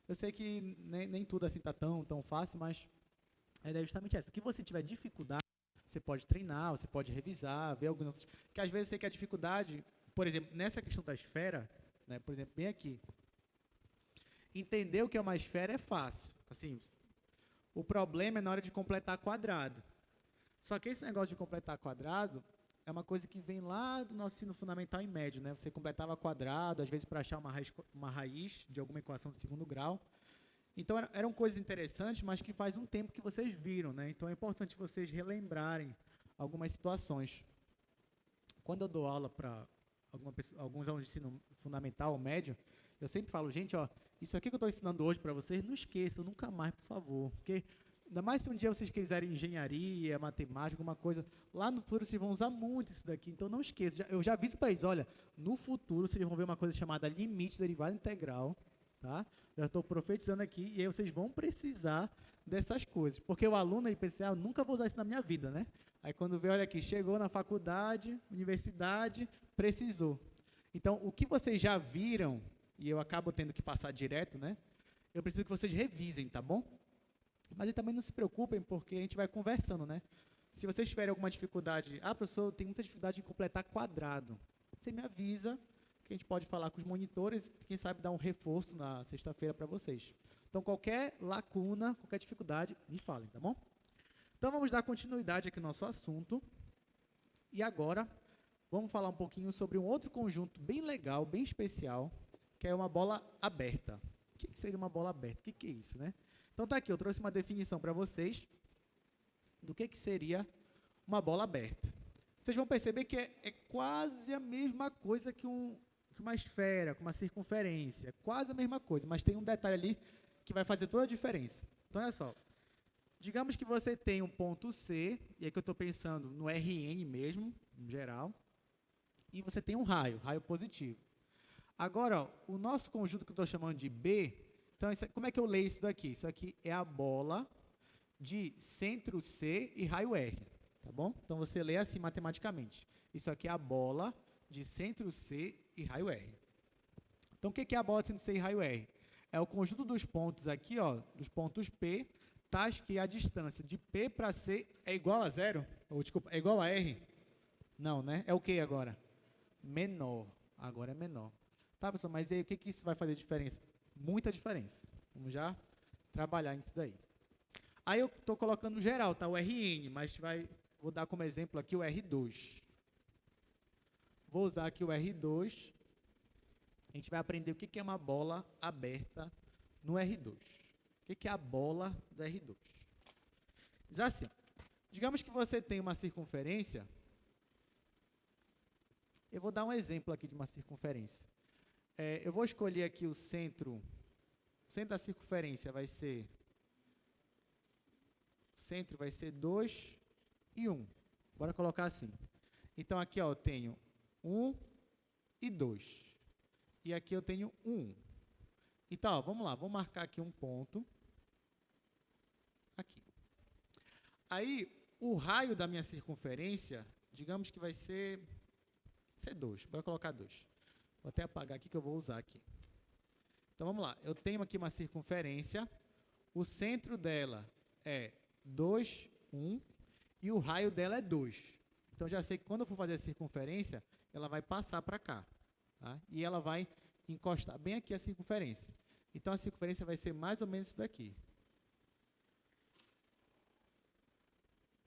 eu sei que nem tudo assim tá tão fácil, mas a ideia é justamente essa. O que você tiver dificuldade, você pode treinar, você pode revisar, ver algumas... Porque às vezes eu sei que a dificuldade, por exemplo, nessa questão da esfera, né, por exemplo, bem aqui, entender o que é uma esfera é fácil. Assim, O problema é na hora de completar quadrado. Só que esse negócio de completar quadrado é uma coisa que vem lá do nosso ensino fundamental e médio, né? Você completava quadrado, às vezes para achar uma raiz de alguma equação de segundo grau. Então, eram coisas interessantes, mas que faz um tempo que vocês viram, né? Então, é importante vocês relembrarem algumas situações. Quando eu dou aula para alguns alunos de ensino fundamental ou médio, eu sempre falo, gente, ó, isso aqui que eu estou ensinando hoje para vocês, não esqueçam, nunca mais, por favor. Porque, ainda mais se um dia vocês quiserem engenharia, matemática, alguma coisa, lá no futuro vocês vão usar muito isso daqui. Então, não esqueçam. Eu já aviso para eles, olha, no futuro vocês vão ver uma coisa chamada limite derivada integral, tá? Já estou profetizando aqui, e aí vocês vão precisar dessas coisas. Porque o aluno aí pensa, eu nunca vou usar isso na minha vida, né? Aí quando vê, olha aqui, chegou na faculdade, universidade, precisou. Então, o que vocês já viram, e eu acabo tendo que passar direto, né? Eu preciso que vocês revisem, tá bom? Mas e também não se preocupem, porque a gente vai conversando, né? Se vocês tiverem alguma dificuldade, professor, eu tenho muita dificuldade em completar quadrado. Você me avisa, que a gente pode falar com os monitores, quem sabe dar um reforço na sexta-feira para vocês. Então, qualquer lacuna, qualquer dificuldade, me falem, tá bom? Então, vamos dar continuidade aqui no nosso assunto. E agora, vamos falar um pouquinho sobre um outro conjunto bem legal, bem especial, que é uma bola aberta. O que seria uma bola aberta? O que é isso, né? Então, tá aqui, eu trouxe uma definição para vocês do que seria uma bola aberta. Vocês vão perceber que é quase a mesma coisa que uma esfera, com uma circunferência. Quase a mesma coisa, mas tem um detalhe ali que vai fazer toda a diferença. Então, olha só. Digamos que você tem um ponto C, e aqui eu estou pensando no Rn mesmo, em geral, e você tem um raio positivo. Agora, ó, o nosso conjunto que eu estou chamando de B, então, como é que eu leio isso daqui? Isso aqui é a bola de centro C e raio R, tá bom? Então, você lê assim matematicamente. Isso aqui é a bola de centro C e raio R. Então, o que é a bola de centro C e raio R? É o conjunto dos pontos aqui, ó, dos pontos P, tais que a distância de P para C é igual a zero? Ou, desculpa, é igual a R? Não, né? É o que agora? Menor. Agora é menor. Tá, pessoal? Mas aí, o que isso vai fazer diferença? Muita diferença. Vamos já trabalhar nisso daí. Aí eu estou colocando no geral, tá? O Rn, mas vou dar como exemplo aqui o R2. Vou usar aqui o R2. A gente vai aprender o que é uma bola aberta no R2. O que é a bola do R2? Diz assim, ó, digamos que você tem uma circunferência. Eu vou dar um exemplo aqui de uma circunferência. Eu vou escolher aqui o centro. O centro da circunferência vai ser... O centro vai ser 2 e 1. Bora colocar assim. Então, aqui ó, eu tenho 1 e 2. E aqui eu tenho 1. Então, ó, vamos lá. Vou marcar aqui um ponto. Aqui. Aí, o raio da minha circunferência, digamos que vai ser 2. Bora colocar 2. Vou até apagar aqui que eu vou usar aqui. Então, vamos lá. Eu tenho aqui uma circunferência. O centro dela é 2, 1. E o raio dela é 2. Então, já sei que quando eu for fazer a circunferência, ela vai passar para cá. Tá? E ela vai encostar bem aqui a circunferência. Então, a circunferência vai ser mais ou menos isso daqui.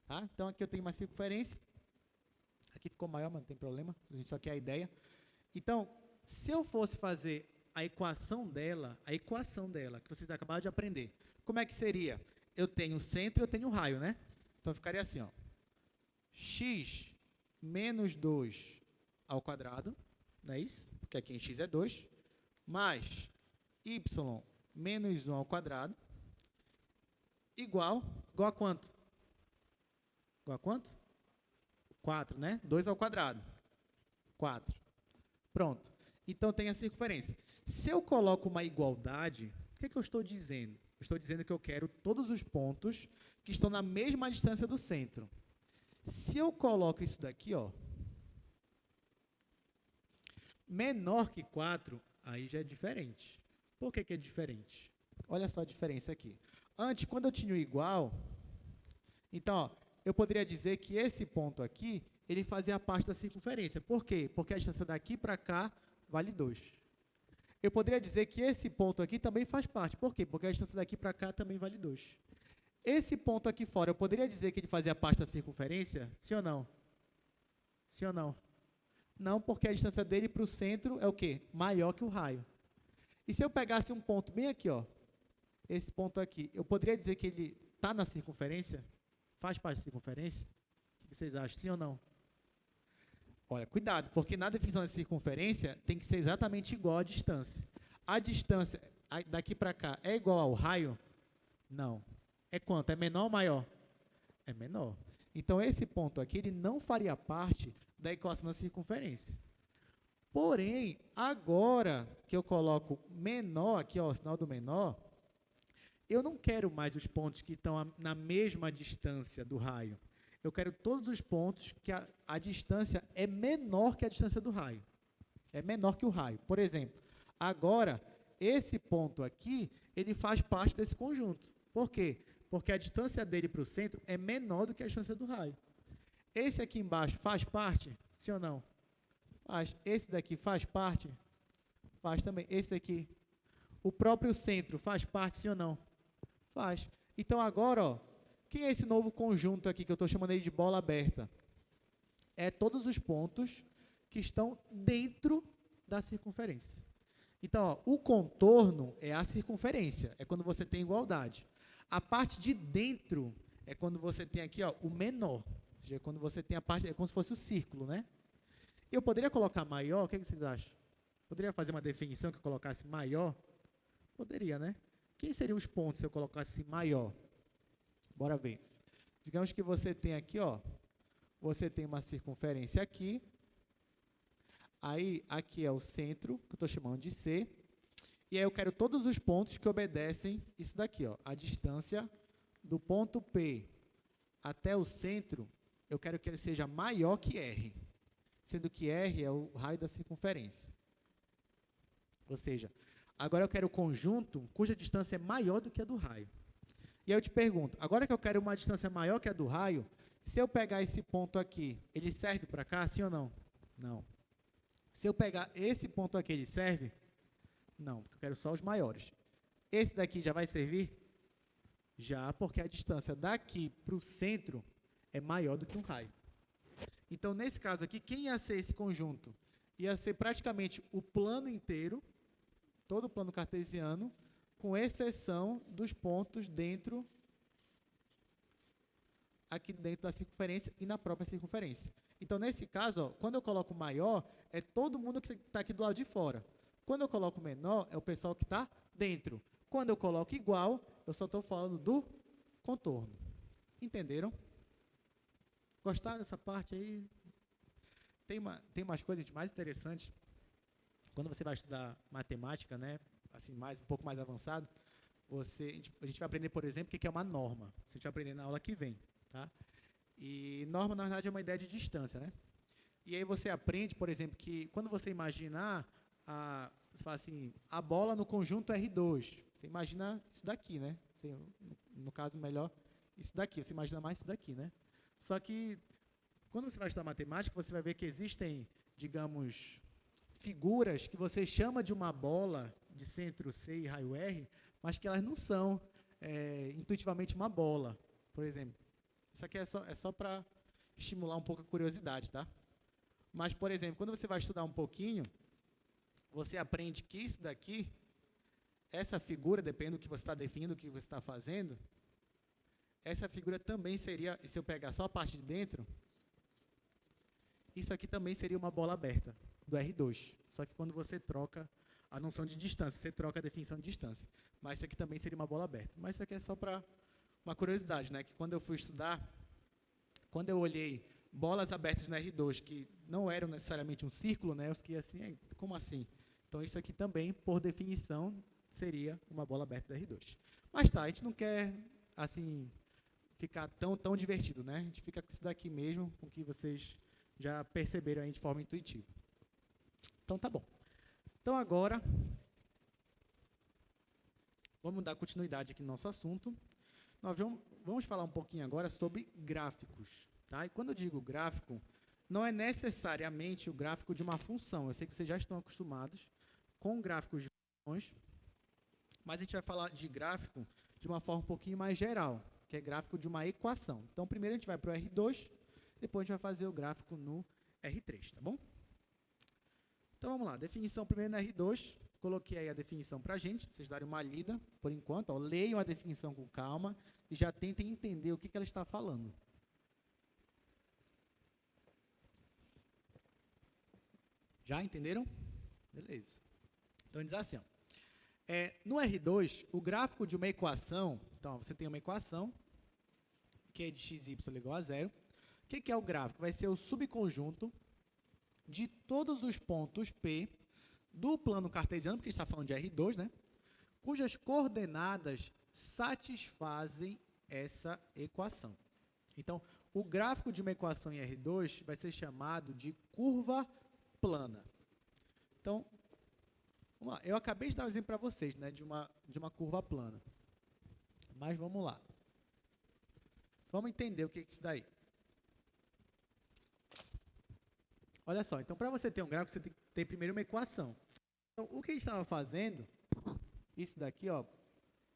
Tá? Então, aqui eu tenho uma circunferência. Aqui ficou maior, mas não tem problema. A gente só quer a ideia. Então, se eu fosse fazer a equação dela, que vocês acabaram de aprender, como é que seria? Eu tenho o centro e eu tenho o raio, né? Então, ficaria assim, ó. X menos 2 ao quadrado, não é isso? Porque aqui em x é 2, mais y menos 1 ao quadrado, igual a quanto? Igual a quanto? 4, né? 2 ao quadrado. 4. Pronto. Então, tem a circunferência. Se eu coloco uma igualdade, o que eu estou dizendo? Eu estou dizendo que eu quero todos os pontos que estão na mesma distância do centro. Se eu coloco isso daqui, ó, menor que 4, aí já é diferente. Por que é diferente? Olha só a diferença aqui. Antes, quando eu tinha o igual, então, ó, eu poderia dizer que esse ponto aqui, ele fazia parte da circunferência. Por quê? Porque a distância daqui para cá vale 2. Eu poderia dizer que esse ponto aqui também faz parte. Por quê? Porque a distância daqui para cá também vale 2.
Esse ponto aqui fora, eu poderia dizer que ele fazia parte da circunferência? Sim ou não? Sim ou não? Não, porque a distância dele para o centro é o quê? Maior que o raio. E se eu pegasse um ponto bem aqui, ó, esse ponto aqui, eu poderia dizer que ele está na circunferência? Faz parte da circunferência? O que vocês acham? Sim ou não? Olha, cuidado, porque na definição da circunferência tem que ser exatamente igual à distância. A distância daqui para cá é igual ao raio? Não. É quanto? É menor ou maior? É menor. Então, esse ponto aqui, ele não faria parte da equação da circunferência. Porém, agora que eu coloco menor, aqui, ó, o sinal do menor, eu não quero mais os pontos que estão na mesma distância do raio. Eu quero todos os pontos que a distância é menor que a distância do raio. É menor que o raio. Por exemplo, agora, esse ponto aqui, ele faz parte desse conjunto. Por quê? Porque a distância dele para o centro é menor do que a distância do raio. Esse aqui embaixo faz parte? Sim ou não? Faz. Esse daqui faz parte? Faz também. Esse aqui. O próprio centro faz parte, sim ou não? Faz. Então, agora, ó, quem é esse novo conjunto aqui que eu estou chamando ele de bola aberta? É todos os pontos que estão dentro da circunferência. Então, ó, o contorno é a circunferência, é quando você tem igualdade. A parte de dentro é quando você tem aqui, ó, o menor. Ou seja, quando você tem a parte, é como se fosse o círculo, né? Eu poderia colocar maior, o que vocês acham? Poderia fazer uma definição que eu colocasse maior? Poderia, né? Quem seriam os pontos se eu colocasse maior? Bora ver. Digamos que você tem aqui, ó, você tem uma circunferência aqui. Aí, aqui é o centro, que eu estou chamando de C. E aí eu quero todos os pontos que obedecem isso daqui, ó. A distância do ponto P até o centro, eu quero que ele seja maior que R. Sendo que R é o raio da circunferência. Ou seja, agora eu quero o conjunto cuja distância é maior do que a do raio. E aí eu te pergunto, agora que eu quero uma distância maior que a do raio, se eu pegar esse ponto aqui, ele serve para cá, sim ou não? Não. Se eu pegar esse ponto aqui, ele serve? Não, porque eu quero só os maiores. Esse daqui já vai servir? Já, porque a distância daqui para o centro é maior do que um raio. Então, nesse caso aqui, quem ia ser esse conjunto? Ia ser praticamente o plano inteiro, todo o plano cartesiano, com exceção dos pontos dentro, aqui dentro da circunferência e na própria circunferência. Então, nesse caso, ó, quando eu coloco maior, é todo mundo que está aqui do lado de fora. Quando eu coloco menor, é o pessoal que está dentro. Quando eu coloco igual, eu só estou falando do contorno. Entenderam? Gostaram dessa parte aí? Tem umas coisas mais interessantes. Quando você vai estudar matemática, né, assim, um pouco mais avançado, a gente vai aprender, por exemplo, o que é uma norma. Isso a gente vai aprender na aula que vem. Tá? E norma, na verdade, é uma ideia de distância. Né? E aí você aprende, por exemplo, que quando você imaginar, você fala assim, a bola no conjunto R2. Você imagina isso daqui, né? No caso, melhor, isso daqui. Você imagina mais isso daqui, né? Só que, quando você vai estudar matemática, você vai ver que existem, digamos, figuras que você chama de uma bola de centro C e raio R, mas que elas não são intuitivamente uma bola. Por exemplo, isso aqui é só para estimular um pouco a curiosidade, tá? Mas, por exemplo, quando você vai estudar um pouquinho, você aprende que isso daqui, essa figura, dependendo do que você está definindo, do que você está fazendo, essa figura também seria, se eu pegar só a parte de dentro, isso aqui também seria uma bola aberta, do R2. Só que quando você troca a noção de distância, você troca a definição de distância. Mas isso aqui também seria uma bola aberta. Mas isso aqui é só para uma curiosidade, né? Que quando eu fui estudar, quando eu olhei bolas abertas no R2, que não eram necessariamente um círculo, né? Eu fiquei assim, como assim? Então, isso aqui também, por definição, seria uma bola aberta do R2. Mas tá, a gente não quer, assim, ficar tão divertido, né? A gente fica com isso daqui mesmo, com que vocês já perceberam aí de forma intuitiva. Então, tá bom. Então, agora, vamos dar continuidade aqui no nosso assunto. Nós vamos falar um pouquinho agora sobre gráficos. Tá? E quando eu digo gráfico, não é necessariamente o gráfico de uma função. Eu sei que vocês já estão acostumados com gráficos de funções, mas a gente vai falar de gráfico de uma forma um pouquinho mais geral. que é gráfico de uma equação. Então, primeiro a gente vai para o R2, depois a gente vai fazer o gráfico no R3, tá bom? Então, vamos lá. Definição primeiro no R2. Coloquei aí a definição para a gente, pra vocês darem uma lida, por enquanto. Ó, leiam a definição com calma e já tentem entender o que ela está falando. Já entenderam? Beleza. Então, diz assim, ó. No R2, o gráfico de uma equação, então, você tem uma equação, que é de xy igual a zero. O que é o gráfico? Vai ser o subconjunto de todos os pontos P do plano cartesiano, porque a gente está falando de R2, né? Cujas coordenadas satisfazem essa equação. Então, o gráfico de uma equação em R2 vai ser chamado de curva plana. Então, vamos lá. Eu acabei de dar um exemplo para vocês, né, de uma curva plana. Mas vamos lá. Vamos entender o que é isso daí. Olha só, então para você ter um gráfico, você tem que ter primeiro uma equação. Então, o que a gente estava fazendo, isso daqui, ó,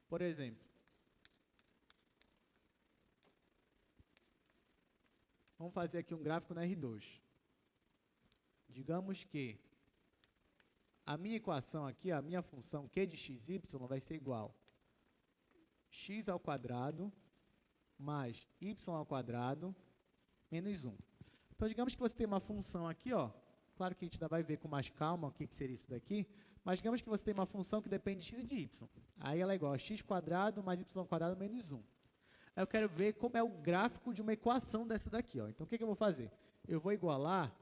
por exemplo, vamos fazer aqui um gráfico na R2. Digamos que a minha equação aqui, a minha função Q de xy vai ser igual a x ao quadrado mais y ao quadrado menos 1. Então, digamos que você tem uma função aqui, ó. Claro que a gente ainda vai ver com mais calma o que seria isso daqui, mas digamos que você tem uma função que depende de x e de y. Aí ela é igual a x quadrado mais y quadrado menos 1. Aí eu quero ver como é o gráfico de uma equação dessa daqui, ó. Então, o que eu vou fazer? Eu vou igualar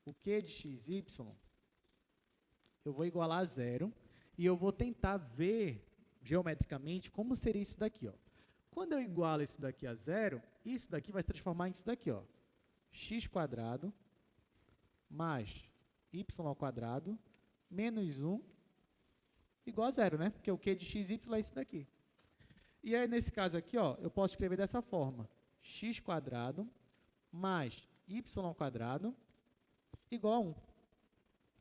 o Q de xy, eu vou igualar a zero, e eu vou tentar ver, geometricamente, como seria isso daqui, ó. Quando eu igualo isso daqui a zero, isso daqui vai se transformar nisso daqui, ó. X quadrado mais y ao quadrado menos 1 igual a zero, né? Porque o Q de xy é isso daqui. E aí, nesse caso aqui, ó, eu posso escrever dessa forma. X quadrado mais y ao quadrado igual a 1.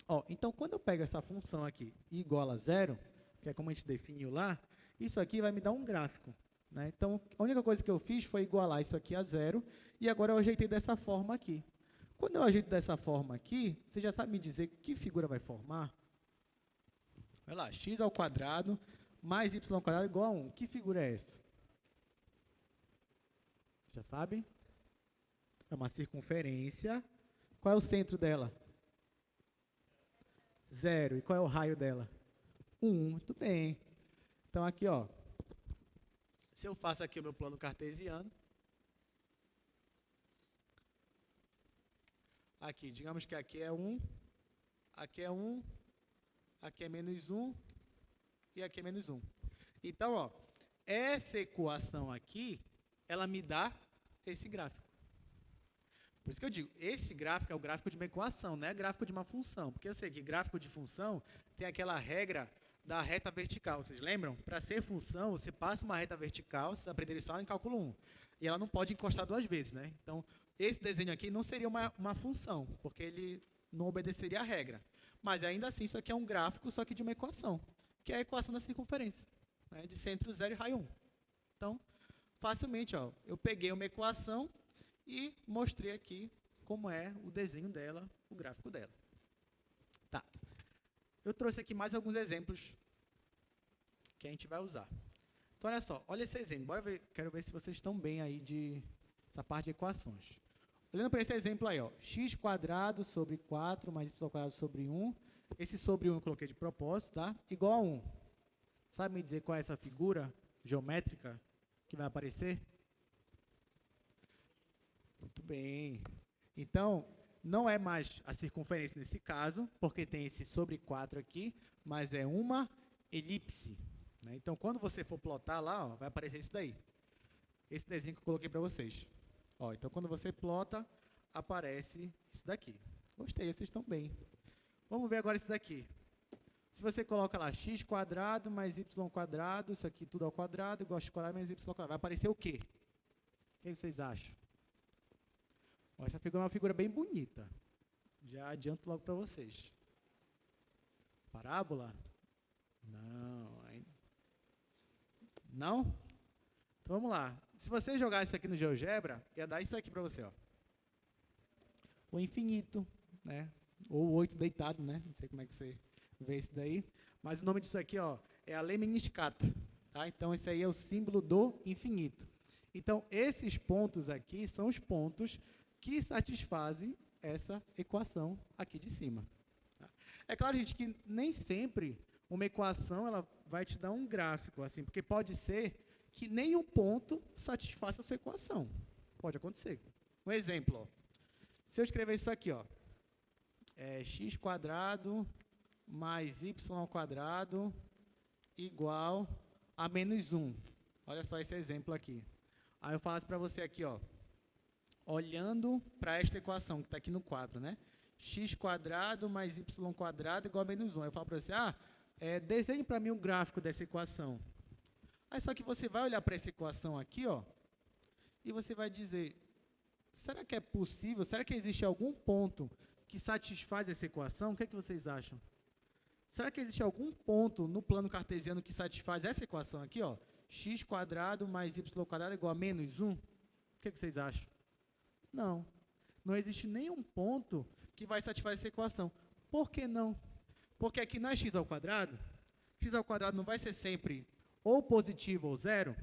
Ó, então, quando eu pego essa função aqui e iguala a zero, que é como a gente definiu lá, isso aqui vai me dar um gráfico. Né? Então, a única coisa que eu fiz foi igualar isso aqui a zero, e agora eu ajeitei dessa forma aqui. Quando eu ajeito dessa forma aqui, você já sabe me dizer que figura vai formar? Olha lá, x ao quadrado mais y ao quadrado igual a 1. Que figura é essa? Já sabe? É uma circunferência. Qual é o centro dela? 0. E qual é o raio dela? 1. Muito bem. Então, aqui, ó. Se eu faço aqui o meu plano cartesiano, aqui, digamos que aqui é 1, aqui é 1, aqui é menos 1 e aqui é menos 1. Então, ó, essa equação aqui, ela me dá esse gráfico. Por isso que eu digo, esse gráfico é o gráfico de uma equação, não é gráfico de uma função. Porque eu sei que gráfico de função tem aquela regra da reta vertical, vocês lembram? Para ser função, você passa uma reta vertical, vocês aprenderam isso só em cálculo 1. E ela não pode encostar duas vezes, né? Então, esse desenho aqui não seria uma função, porque ele não obedeceria a regra. Mas, ainda assim, isso aqui é um gráfico, só que de uma equação, que é a equação da circunferência, né? De centro 0 e raio 1. Então, facilmente, ó, eu peguei uma equação e mostrei aqui como é o desenho dela, o gráfico dela. Tá. Eu trouxe aqui mais alguns exemplos que a gente vai usar. Então, olha só, olha esse exemplo. Bora ver, quero ver se vocês estão bem aí dessa parte de equações. Olhando para esse exemplo aí, ó, x quadrado sobre 4 mais y quadrado sobre 1. Esse sobre 1 eu coloquei de propósito, tá? Igual a 1. Sabe me dizer qual é essa figura geométrica que vai aparecer? Muito bem. Então, não é mais a circunferência nesse caso, porque tem esse sobre 4 aqui, mas é uma elipse. Né? Então, quando você for plotar lá, ó, vai aparecer isso daí. Esse desenho que eu coloquei para vocês. Ó, então, quando você plota, aparece isso daqui. Gostei, vocês estão bem. Vamos ver agora isso daqui. Se você coloca lá x quadrado mais y quadrado, isso aqui tudo ao quadrado, igual a x quadrado mais y quadrado, vai aparecer o quê? O que vocês acham? Essa figura é uma figura bem bonita. Já adianto logo para vocês. Parábola? Não. Não?
Então vamos lá. Se você jogar isso aqui no GeoGebra, ia dar isso aqui para você, ó. O infinito, né? Ou o 8 deitado, né? Não sei como é que você vê isso daí. Mas o nome disso aqui, ó, é a lemniscata, tá? Então esse aí é o símbolo do infinito. Então esses pontos aqui são os pontos que satisfazem essa equação aqui de cima. Tá? É claro, gente, que nem sempre uma equação ela vai te dar um gráfico, assim, porque pode ser que nenhum ponto satisfaça a sua equação. Pode acontecer. Um exemplo, ó. Se eu escrever isso aqui, ó, x² mais y² igual a menos 1. Olha só esse exemplo aqui. Aí eu falo para você aqui, ó, olhando para esta equação que está aqui no quadro, né? x² mais y² igual a menos 1. Aí eu falo para você, desenhe para mim um gráfico dessa equação. Aí só que você vai olhar para essa equação aqui, ó, e você vai dizer, será que é possível? Será que existe algum ponto que satisfaz essa equação? O que é que vocês acham? Será que existe algum ponto no plano cartesiano que satisfaz essa equação aqui, ó? x² mais y² igual a menos 1? O que é que vocês acham? Não. Não existe nenhum ponto que vai satisfazer essa equação. Por que não? Porque aqui não é x² não vai ser sempre ou positivo ou zero.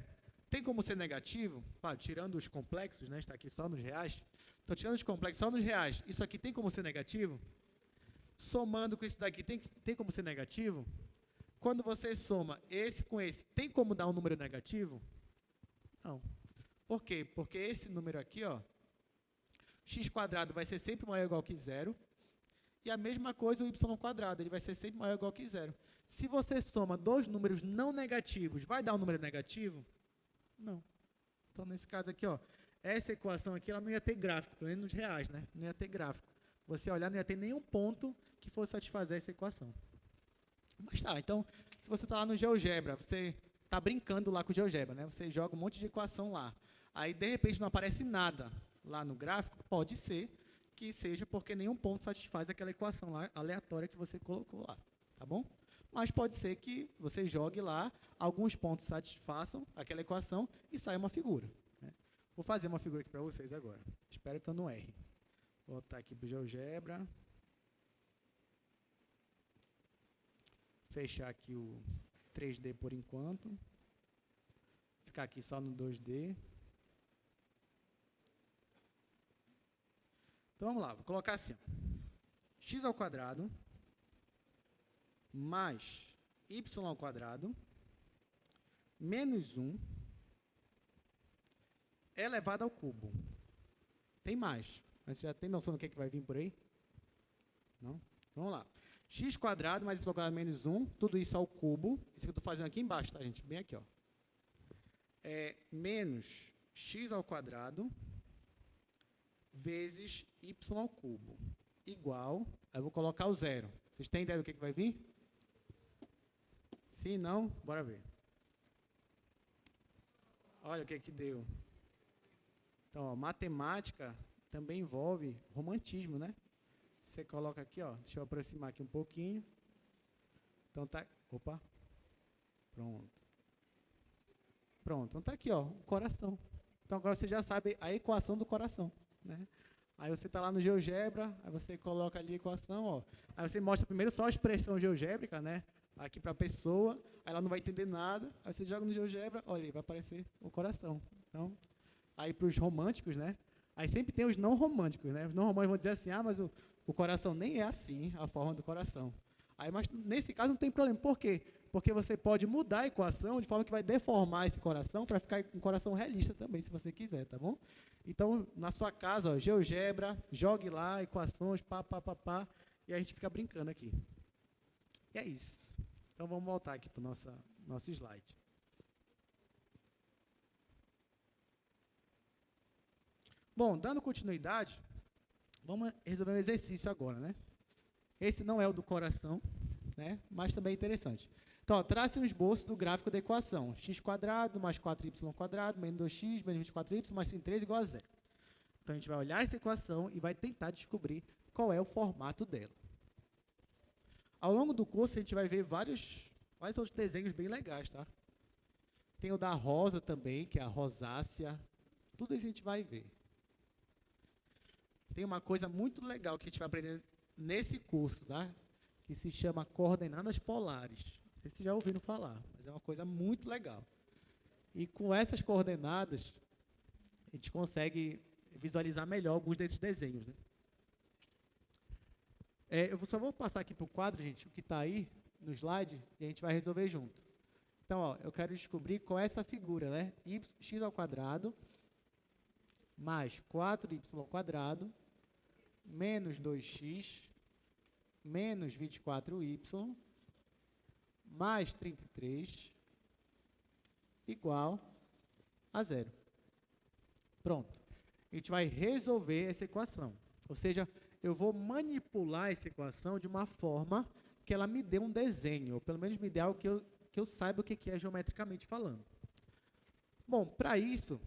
Tem como ser negativo? Claro, tirando os complexos, né? Está aqui só nos reais. Então, tirando os complexos só nos reais, isso aqui tem como ser negativo? Somando com isso daqui, tem como ser negativo? Quando você soma esse com esse, tem como dar um número negativo? Não. Por quê? Porque esse número aqui, ó, x² vai ser sempre maior ou igual que zero. E a mesma coisa o y², ele vai ser sempre maior ou igual que zero. Se você soma dois números não negativos, vai dar um número negativo? Não. Então, nesse caso aqui, ó, essa equação aqui, ela não ia ter gráfico, pelo menos nos reais, né? Não ia ter gráfico. Você olhar, não ia ter nenhum ponto que fosse satisfazer essa equação. Mas tá, então, se você está lá no GeoGebra, você está brincando lá com o GeoGebra, né? Você joga um monte de equação lá. Aí, de repente, não aparece nada lá no gráfico, pode ser que seja porque nenhum ponto satisfaz aquela equação lá aleatória que você colocou lá, tá bom? Mas pode ser que você jogue lá, alguns pontos satisfaçam aquela equação e saia uma figura. Né? Vou fazer uma figura aqui para vocês agora. Espero que eu não erre. Vou voltar aqui para o GeoGebra. Fechar aqui o 3D por enquanto. Ficar aqui só no 2D. Então, vamos lá. Vou colocar assim. X² mais y² menos 1 elevado ao cubo. Tem mais. Mas você já tem noção do que vai vir por aí? Não? Vamos lá. X² mais y² menos 1, tudo isso ao cubo. Isso que eu estou fazendo aqui embaixo, tá, gente? Bem aqui, ó. Menos x² vezes y³ igual, aí eu vou colocar o zero. Vocês têm ideia do que vai vir? Sim, não? Bora ver. Olha o que deu. Então, ó, matemática também envolve romantismo, né? Você coloca aqui, ó, deixa eu aproximar aqui um pouquinho. Então tá, opa. Pronto. Pronto, então tá aqui, ó, o coração. Então agora você já sabe a equação do coração, né? Aí você está lá no GeoGebra, aí você coloca ali a equação, ó. Aí você mostra primeiro só a expressão geogébrica, né? Aqui para a pessoa, aí ela não vai entender nada, aí você joga no GeoGebra, olha aí, vai aparecer o coração. Então, aí para os românticos, né? Aí sempre tem os não românticos, né? Os não românticos vão dizer assim, mas o coração nem é assim, a forma do coração. Aí, mas nesse caso não tem problema. Por quê? Porque você pode mudar a equação de forma que vai deformar esse coração para ficar um coração realista também, se você quiser, tá bom? Então, na sua casa, ó, GeoGebra, jogue lá, equações, pá, e a gente fica brincando aqui. E é isso. Então, vamos voltar aqui para o nosso slide. Bom, dando continuidade, vamos resolver um exercício agora, né? Esse não é o do coração, né? Mas também é interessante. Então, ó, trace um esboço do gráfico da equação. X² mais 4y² menos 2x menos 24y mais 33 igual a zero. Então, a gente vai olhar essa equação e vai tentar descobrir qual é o formato dela. Ao longo do curso, a gente vai ver vários outros desenhos bem legais, tá?
Tem o da rosa também, que é a rosácea. Tudo isso a gente vai ver. Tem uma coisa muito legal que a gente vai aprender nesse curso, tá? Que se chama coordenadas polares. Não sei se vocês já ouviram falar, mas é uma coisa muito legal. E com essas coordenadas, a gente consegue visualizar melhor alguns desses desenhos, né? Eu só vou passar aqui para o quadro, gente, o que está aí no slide, e a gente vai resolver junto. Então, ó, eu quero descobrir qual é essa figura, né? X ao quadrado mais 4y ao quadrado menos 2x menos 24y mais 33 igual a 0. Pronto. A gente vai resolver essa equação. Ou seja, eu vou manipular essa equação de uma forma que ela me dê um desenho, ou pelo menos me dê algo que eu saiba o que é geometricamente falando. Bom, para isso,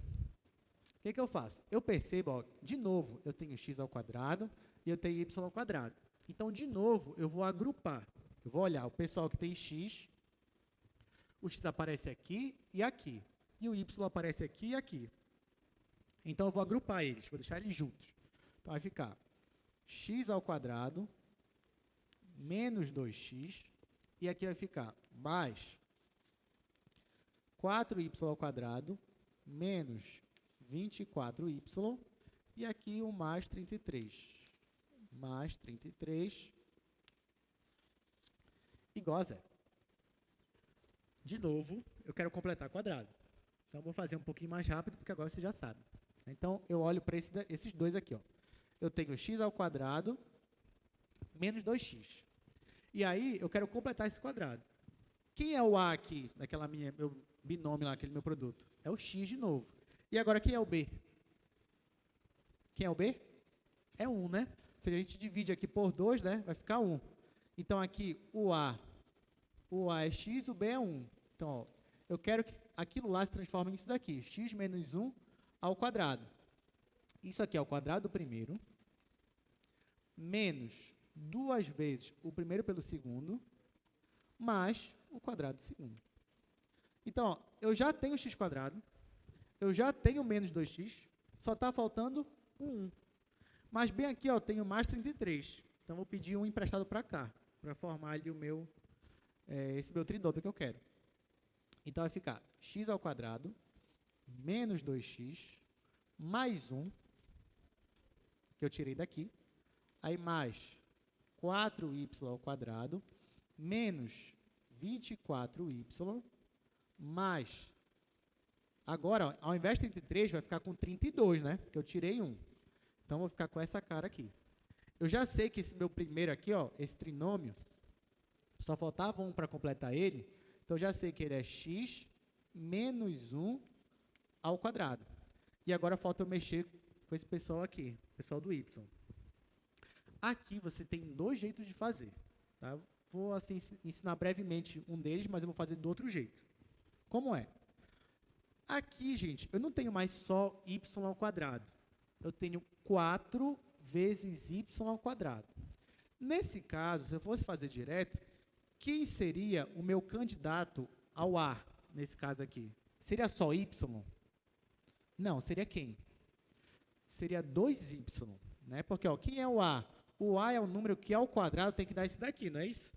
o que eu faço? Eu percebo, ó, de novo, eu tenho x ao quadrado e eu tenho y ao quadrado. Então, de novo, eu vou agrupar. Eu vou olhar o pessoal que tem x, o x aparece aqui e aqui. E o y aparece aqui e aqui. Então, eu vou agrupar eles, vou deixar eles juntos. Então, vai ficar x ao quadrado menos 2x, e aqui vai ficar mais 4y ao quadrado menos 24y, e aqui o mais 33. Mais 33 igual a 0. De novo, eu quero completar quadrado. Então, vou fazer um pouquinho mais rápido, porque agora você já sabe. Então, eu olho para esses dois aqui, ó. Eu tenho x ao quadrado menos 2x. E aí, eu quero completar esse quadrado. Quem é o A aqui, daquela meu binômio lá, aquele meu produto? É o x de novo. E agora, quem é o B? Quem é o B? É 1, né? Se a gente divide aqui por 2, né? Vai ficar 1. Então, aqui, o A é x, o B é 1. Então, ó, eu quero que aquilo lá se transforme nisso daqui. X menos 1 ao quadrado. Isso aqui é o quadrado do primeiro, menos 2 vezes o primeiro pelo segundo, mais o quadrado do segundo. Então, ó, eu já tenho x quadrado, eu já tenho menos 2x, só está faltando um 1. Mas bem aqui, ó, eu tenho mais 33. Então, vou pedir um emprestado para cá, para formar ali esse meu trinômio que eu quero. Então, vai ficar x ao quadrado menos 2x mais 1, que eu tirei daqui, aí mais 4y ao quadrado menos 24y mais, agora, ó, ao invés de 33, vai ficar com 32, né? Porque eu tirei 1. Então, vou ficar com essa cara aqui. Eu já sei que esse meu primeiro aqui, ó, esse trinômio, só faltava 1 para completar ele, então, eu já sei que ele é x menos 1 ao quadrado. E agora falta eu mexer com esse pessoal aqui, pessoal do y. Aqui você tem 2 jeitos de fazer. Tá? Vou assim, ensinar brevemente um deles, mas eu vou fazer do outro jeito. Como é? Aqui, gente, eu não tenho mais só y ao quadrado. Eu tenho 4 vezes y ao quadrado. Nesse caso, se eu fosse fazer direto, quem seria o meu candidato ao A, nesse caso aqui? Seria só y? Não, seria quem? Seria 2y, né? Porque, ó, quem é o A? O A é o número que ao quadrado tem que dar esse daqui, não é isso?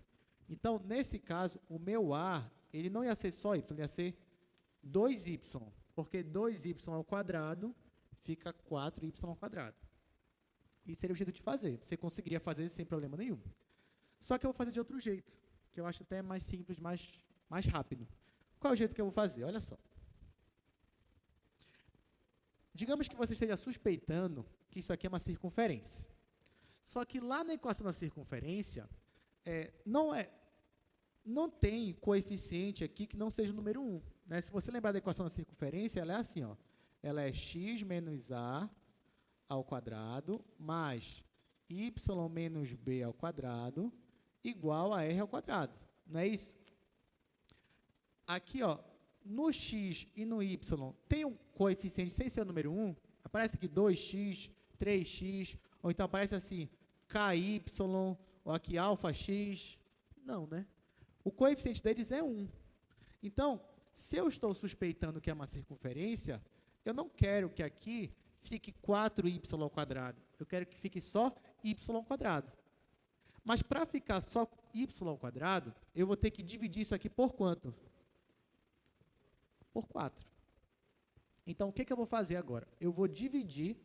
Então, nesse caso, o meu A, ele não ia ser só y, ele ia ser 2y, porque 2y ao quadrado fica 4y ao quadrado. Isso seria o jeito de fazer. Você conseguiria fazer sem problema nenhum. Só que eu vou fazer de outro jeito, que eu acho até mais simples, mais rápido. Qual é o jeito que eu vou fazer? Olha só. Digamos que você esteja suspeitando que isso aqui é uma circunferência. Só que lá na equação da circunferência, não tem coeficiente aqui que não seja o número 1. Né? Se você lembrar da equação da circunferência, ela é assim, ó. Ela é x menos a ao quadrado mais y menos b ao quadrado igual a r ao quadrado. Não é isso? Aqui, ó, no x e no y, tem um coeficiente sem ser o número 1? Aparece aqui 2x, 3x, ou então aparece assim, ky, ou aqui alfa x. Não, né? O coeficiente deles é 1. Então, se eu estou suspeitando que é uma circunferência, eu não quero que aqui fique 4y². Eu quero que fique só y². Mas para ficar só y², eu vou ter que dividir isso aqui por quanto? Por 4. Então, o que eu vou fazer agora? Eu vou dividir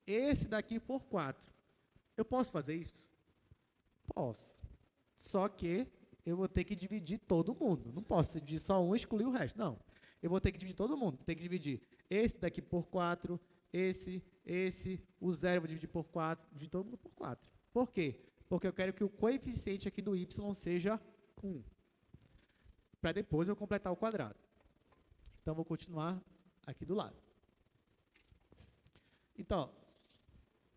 esse daqui por 4. Eu posso fazer isso? Posso. Só que eu vou ter que dividir todo mundo. Não posso dividir só um e excluir o resto. Não. Eu vou ter que dividir todo mundo. Tem que dividir esse daqui por 4, esse, o 0 eu vou dividir por 4, dividir todo mundo por 4. Por quê? Porque eu quero que o coeficiente aqui do y seja 1. Para depois eu completar o quadrado. Então, vou continuar aqui do lado. Então,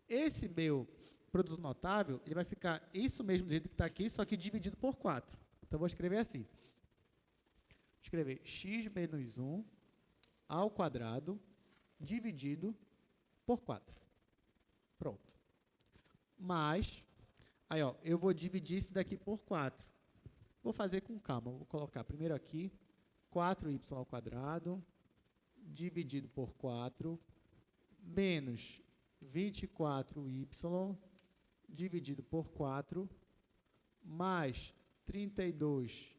esse meu produto notável, ele vai ficar isso mesmo do jeito que está aqui, só que dividido por 4. Então, vou escrever assim. Vou escrever x menos 1 ao quadrado dividido por 4. Pronto. Mas, aí, ó, eu vou dividir isso daqui por 4. Vou fazer com calma. Vou colocar primeiro aqui 4y ao quadrado dividido por 4 menos 24y dividido por 4 mais 32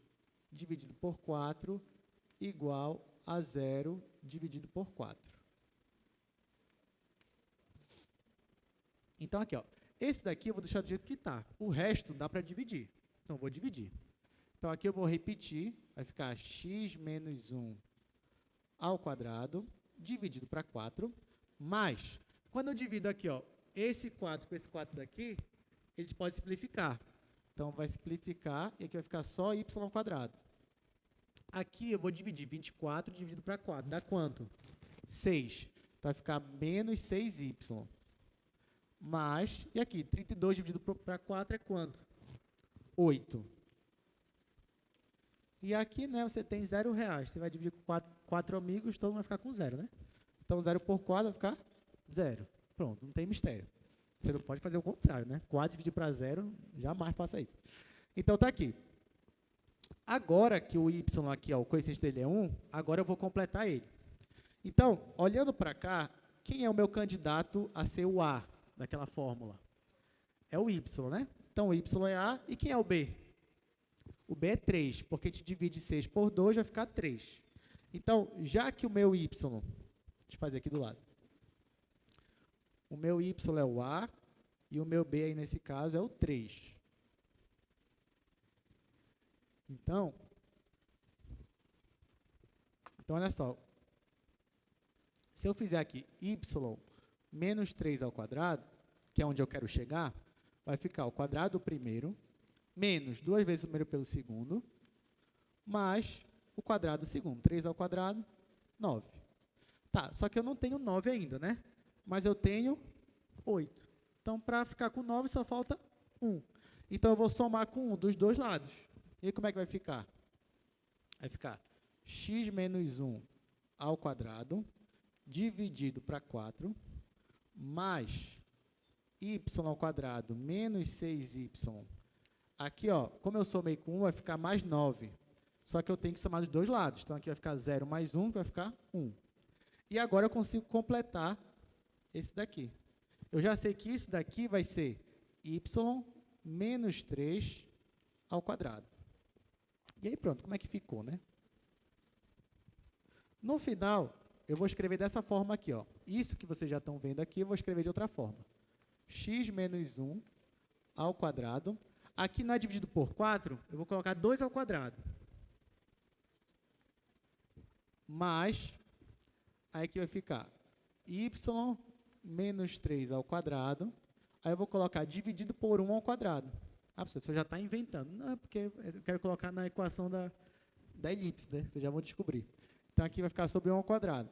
dividido por 4 igual a 0 dividido por 4. Então, aqui, ó, esse daqui eu vou deixar do jeito que está. O resto dá para dividir. Então, vou dividir. Então, aqui eu vou repetir. Vai ficar x menos 1 ao quadrado dividido para 4, mais, quando eu divido aqui, ó, esse 4 com esse 4 daqui, eles podem simplificar. Então, vai simplificar e aqui vai ficar só y ao quadrado. Aqui eu vou dividir 24 dividido para 4. Dá quanto? 6. Então, vai ficar menos 6y. Mais, e aqui, 32 dividido para 4 é quanto? 8. E aqui, né, você tem R$0. Você vai dividir com 4 amigos, todo mundo vai ficar com 0, né? Então, 0 por 4 vai ficar 0. Pronto, não tem mistério. Você não pode fazer o contrário, né? 4 dividir para 0, jamais faça isso. Então, está aqui. Agora que o y aqui, ó, o coeficiente dele é 1, agora eu vou completar ele. Então, olhando para cá, quem é o meu candidato a ser o A daquela fórmula? É o y, né? Então, o y é A. E quem é o B? O B é 3, porque a gente divide 6 por 2, vai ficar 3. Então, já que o meu y, deixa eu fazer aqui do lado. O meu y é o A e o meu B aí nesse caso é o 3. Então, olha só. Se eu fizer aqui y menos 3 ao quadrado, que é onde eu quero chegar, vai ficar o quadrado do primeiro, menos 2 vezes o primeiro pelo segundo, mais o quadrado do segundo. 3 ao quadrado, 9. Tá, só que eu não tenho 9 ainda, né? Mas eu tenho 8. Então, para ficar com 9, só falta 1. Então, eu vou somar com 1 dos dois lados. E aí, como é que vai ficar? Vai ficar x menos 1 ao quadrado, dividido para 4, mais y ao quadrado menos 6y. Aqui, ó, como eu somei com 1, vai ficar mais 9. Só que eu tenho que somar dos dois lados. Então, aqui vai ficar 0 mais 1, que vai ficar 1. E agora eu consigo completar esse daqui. Eu já sei que isso daqui vai ser y menos 3 ao quadrado. E aí, pronto, como é que ficou, né? No final, eu vou escrever dessa forma aqui, ó. Isso que vocês já estão vendo aqui, eu vou escrever de outra forma. X menos 1 ao quadrado. Aqui não é dividido por 4, eu vou colocar 2 ao quadrado. Mais, aí aqui vai ficar y menos 3 ao quadrado. Aí eu vou colocar dividido por 1 ao quadrado. Ah, professor, já está inventando. Não, é porque eu quero colocar na equação da elipse, né? Vocês já vão descobrir. Então, aqui vai ficar sobre 1 ao quadrado.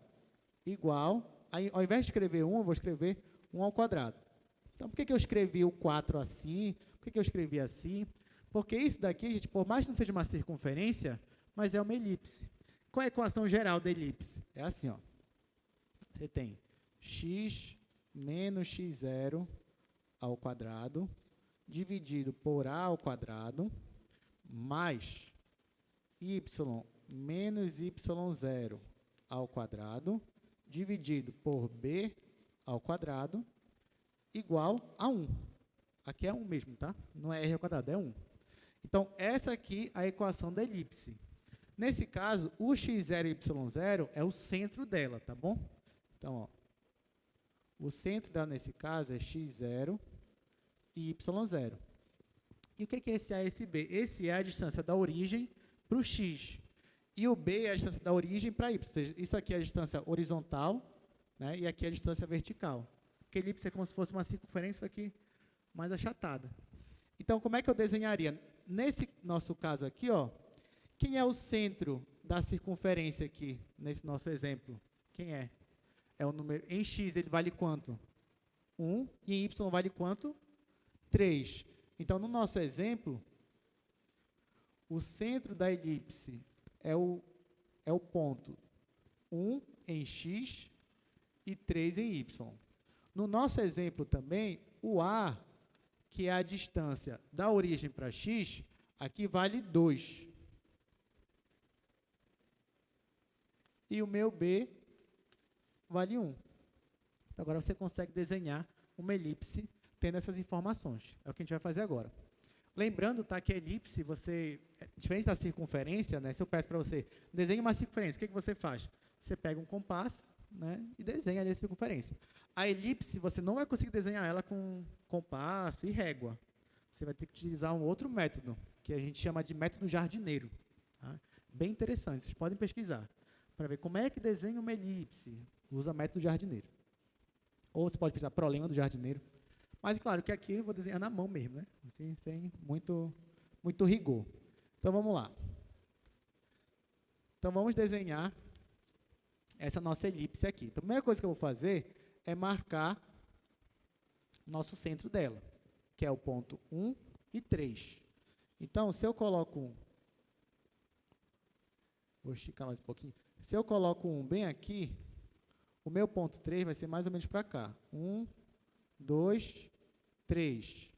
Igual, aí, ao invés de escrever 1, eu vou escrever 1 ao quadrado. Então, por que eu escrevi o 4 assim? Por que eu escrevi assim? Porque isso daqui, gente, por mais que não seja uma circunferência, mas é uma elipse. Qual é a equação geral da elipse? É assim, ó. Você tem x menos x0 ao quadrado, dividido por a ao quadrado, mais y menos y0 ao quadrado, dividido por b ao quadrado, igual a 1. Aqui é 1 mesmo, tá? Não é r ao quadrado, é 1. Então, essa aqui é a equação da elipse. Nesse caso, o x0 e y0 é o centro dela, tá bom? Então, ó, o centro dela, nesse caso, é x0 e y0. E o que é esse A e esse B? Esse é a distância da origem para o x. E o B é a distância da origem para y. Ou seja, isso aqui é a distância horizontal, né? E aqui é a distância vertical. Porque a elipse é como se fosse uma circunferência aqui mais achatada. Então, como é que eu desenharia? Nesse nosso caso aqui, ó, quem é o centro da circunferência aqui, nesse nosso exemplo? Quem é? É o número, em x ele vale quanto? 1. E em y vale quanto? 3. Então, no nosso exemplo, o centro da elipse é o ponto 1 em x e 3 em y. No nosso exemplo também, o A, que é a distância da origem para x, aqui vale 2. E o meu B vale 1. Então, agora você consegue desenhar uma elipse tendo essas informações. É o que a gente vai fazer agora. Lembrando, tá, que a elipse, diferente da circunferência, né, se eu peço para você, desenhe uma circunferência, o que você faz? Você pega um compasso, né, e desenha ali a circunferência. A elipse, você não vai conseguir desenhar ela com compasso e régua. Você vai ter que utilizar um outro método, que a gente chama de método jardineiro. Tá? Bem interessante, vocês podem pesquisar, para ver como é que desenha uma elipse. Usa método jardineiro. Ou você pode pesquisar problema do jardineiro. Mas, claro, que aqui eu vou desenhar na mão mesmo, né? Assim, sem muito rigor. Então, vamos lá. Então, vamos desenhar essa nossa elipse aqui. Então, a primeira coisa que eu vou fazer é marcar nosso centro dela, que é o ponto 1 e 3. Então, se eu coloco vou esticar mais um pouquinho. Se eu coloco 1 bem aqui, o meu ponto 3 vai ser mais ou menos para cá. 1, 2, 3.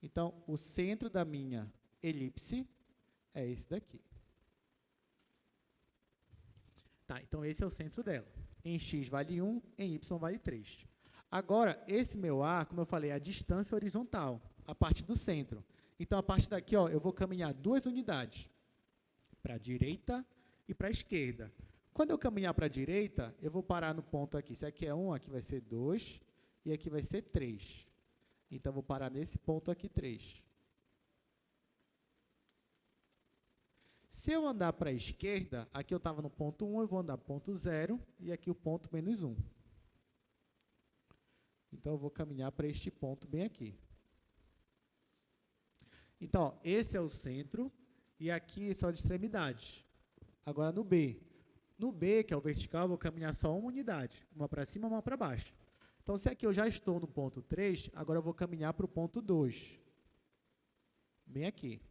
Então, o centro da minha elipse é esse daqui. Tá, então esse é o centro dela. Em x vale 1, em y vale 3. Agora, esse meu A, como eu falei, é a distância horizontal, a partir do centro. Então, a partir daqui, ó, eu vou caminhar 2 unidades, para a direita e para a esquerda. Quando eu caminhar para a direita, eu vou parar no ponto aqui. Se aqui é 1, aqui vai ser 2, e aqui vai ser 3. Então, eu vou parar nesse ponto aqui, 3. Se eu andar para a esquerda, aqui eu estava no ponto 1, eu vou andar ponto 0, e aqui o ponto menos 1. Então, eu vou caminhar para este ponto bem aqui. Então, ó, esse é o centro, e aqui são as extremidades. Agora, no B. No B, que é o vertical, eu vou caminhar só uma unidade. Uma para cima, uma para baixo. Então, se aqui eu já estou no ponto 3, agora eu vou caminhar para o ponto 2. Bem aqui.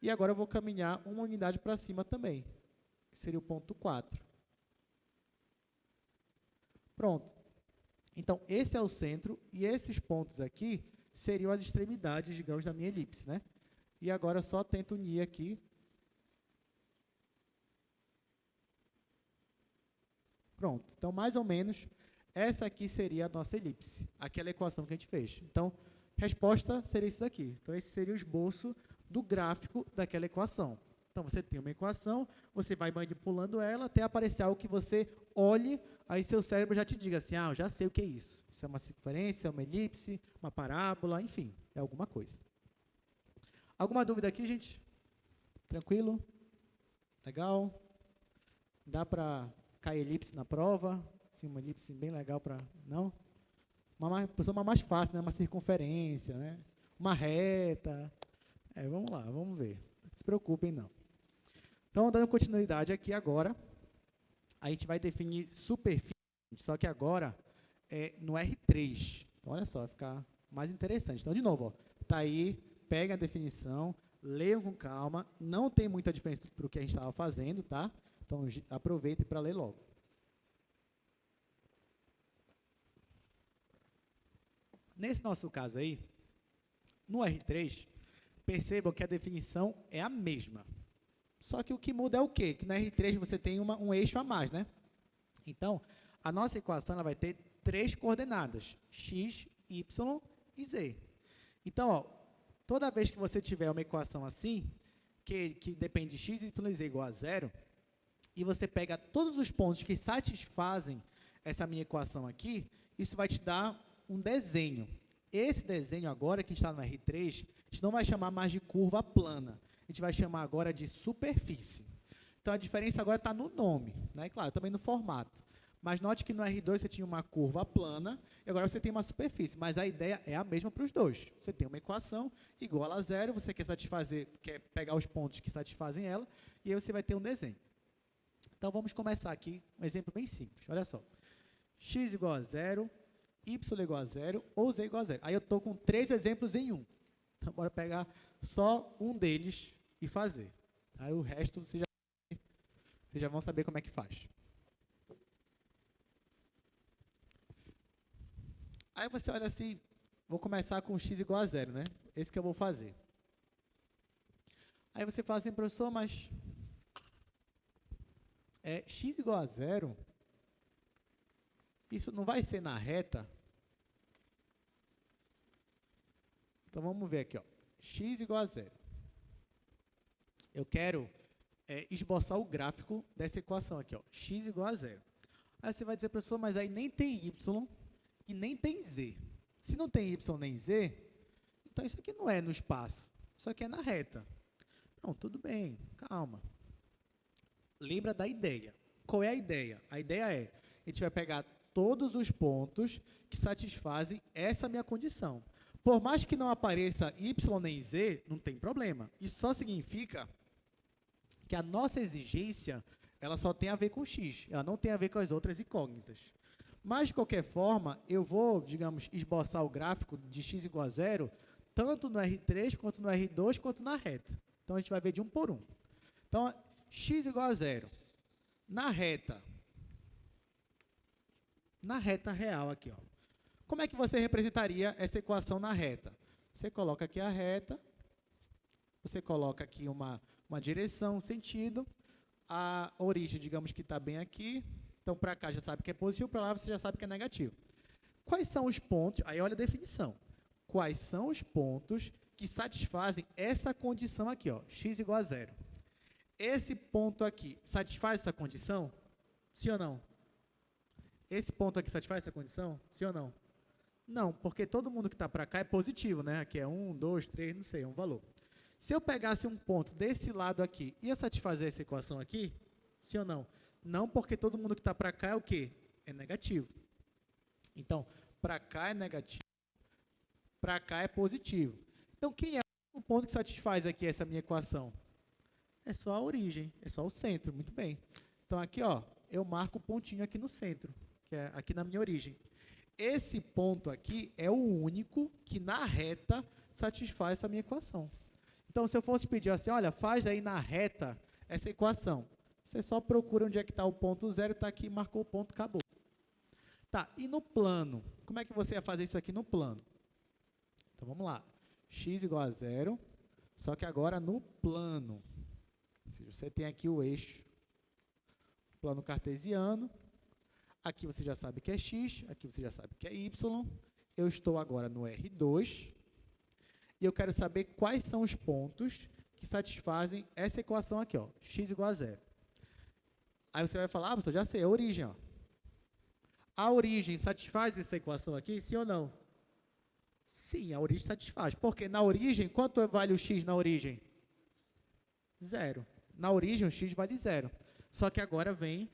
E agora eu vou caminhar uma unidade para cima também, que seria o ponto 4. Pronto. Então, esse é o centro, e esses pontos aqui seriam as extremidades, digamos, da minha elipse, né? E agora eu só tento unir aqui. Pronto. Então, mais ou menos, essa aqui seria a nossa elipse, aquela equação que a gente fez. Então, resposta seria isso daqui. Então, esse seria o esboço do gráfico daquela equação. Então, você tem uma equação, você vai manipulando ela até aparecer algo que você olhe, aí seu cérebro já te diga assim, ah, eu já sei o que é isso. Isso é uma circunferência, uma elipse, uma parábola, enfim, é alguma coisa. Alguma dúvida aqui, gente? Tranquilo? Legal? Dá para cair elipse na prova? Assim, uma elipse bem legal para... Não? Uma mais fácil, né? Uma circunferência, né? Uma reta. Vamos lá, vamos ver. Não se preocupem, não. Então, dando continuidade aqui agora, a gente vai definir superfície, só que agora é no R3. Então, olha só, vai ficar mais interessante. Então, de novo, está aí, peguem a definição, leiam com calma, não tem muita diferença para o que a gente estava fazendo, tá? Então, aproveitem para ler logo. Nesse nosso caso aí, no R3, percebam que a definição é a mesma. Só que o que muda é o quê? Que no R3 você tem um eixo a mais, né? Então, a nossa equação ela vai ter 3 coordenadas, x, y e z. Então, ó, toda vez que você tiver uma equação assim, que depende de x, y e z igual a 0, e você pega todos os pontos que satisfazem essa minha equação aqui, isso vai te dar um desenho. Esse desenho agora, que está no R3, a gente não vai chamar mais de curva plana, a gente vai chamar agora de superfície. Então, a diferença agora está no nome, né? Claro, também no formato. Mas note que no R2 você tinha uma curva plana, e agora você tem uma superfície, mas a ideia é a mesma para os dois. Você tem uma equação igual a 0, você quer pegar os pontos que satisfazem ela, e aí você vai ter um desenho. Então, vamos começar aqui, um exemplo bem simples. Olha só, x igual a 0, y igual a 0 ou z igual a 0. Aí eu estou com 3 exemplos em um. Então, bora pegar só um deles e fazer. Aí o resto vocês já vão saber como é que faz. Aí você olha assim, vou começar com x igual a 0, né? Esse que eu vou fazer. Aí você fala assim, professor, mas x igual a 0, isso não vai ser na reta? Então, vamos ver aqui, ó. X igual a 0. Eu quero esboçar o gráfico dessa equação aqui, ó. X igual a 0. Aí você vai dizer, professor, mas aí nem tem y e nem tem z. Se não tem y nem z, então isso aqui não é no espaço. Isso aqui é na reta. Não, tudo bem, calma. Lembra da ideia. Qual é a ideia? A ideia é, a gente vai pegar todos os pontos que satisfazem essa minha condição. Por mais que não apareça y nem z, não tem problema. Isso só significa que a nossa exigência, ela só tem a ver com x, ela não tem a ver com as outras incógnitas. Mas, de qualquer forma, eu vou, digamos, esboçar o gráfico de x igual a 0, tanto no R3, quanto no R2, quanto na reta. Então, a gente vai ver de um por um. Então, x igual a 0. Na reta real aqui, ó. Como é que você representaria essa equação na reta? Você coloca aqui a reta, você coloca aqui uma direção, um sentido, a origem, digamos que está bem aqui, então para cá já sabe que é positivo, para lá você já sabe que é negativo. Quais são os pontos, aí olha a definição, quais são os pontos que satisfazem essa condição aqui, ó, x igual a 0. Esse ponto aqui satisfaz essa condição? Sim ou não? Esse ponto aqui satisfaz essa condição? Sim ou não? Não, porque todo mundo que está para cá é positivo, né? Aqui é 1, 2, 3, não sei, é um valor. Se eu pegasse um ponto desse lado aqui, ia satisfazer essa equação aqui? Sim ou não? Não, porque todo mundo que está para cá é o quê? É negativo. Então, para cá é negativo, para cá é positivo. Então, quem é o ponto que satisfaz aqui essa minha equação? É só a origem, é só o centro, muito bem. Então, aqui, ó, eu marco o pontinho aqui no centro, que é aqui na minha origem. Esse ponto aqui é o único que, na reta, satisfaz essa minha equação. Então, se eu fosse pedir assim, olha, faz aí na reta essa equação. Você só procura onde é que está o ponto 0, está aqui, marcou o ponto, acabou. Tá, e no plano? Como é que você ia fazer isso aqui no plano? Então, vamos lá. X igual a 0, só que agora no plano. Ou seja, você tem aqui o eixo, plano cartesiano. Aqui você já sabe que é x, aqui você já sabe que é y. Eu estou agora no R2. E eu quero saber quais são os pontos que satisfazem essa equação aqui, ó, x igual a 0. Aí você vai falar, professor, já sei, a origem, ó. A origem satisfaz essa equação aqui, sim ou não? Sim, a origem satisfaz. Porque na origem, quanto vale o x na origem? 0. Na origem, o x vale 0. Só que agora vem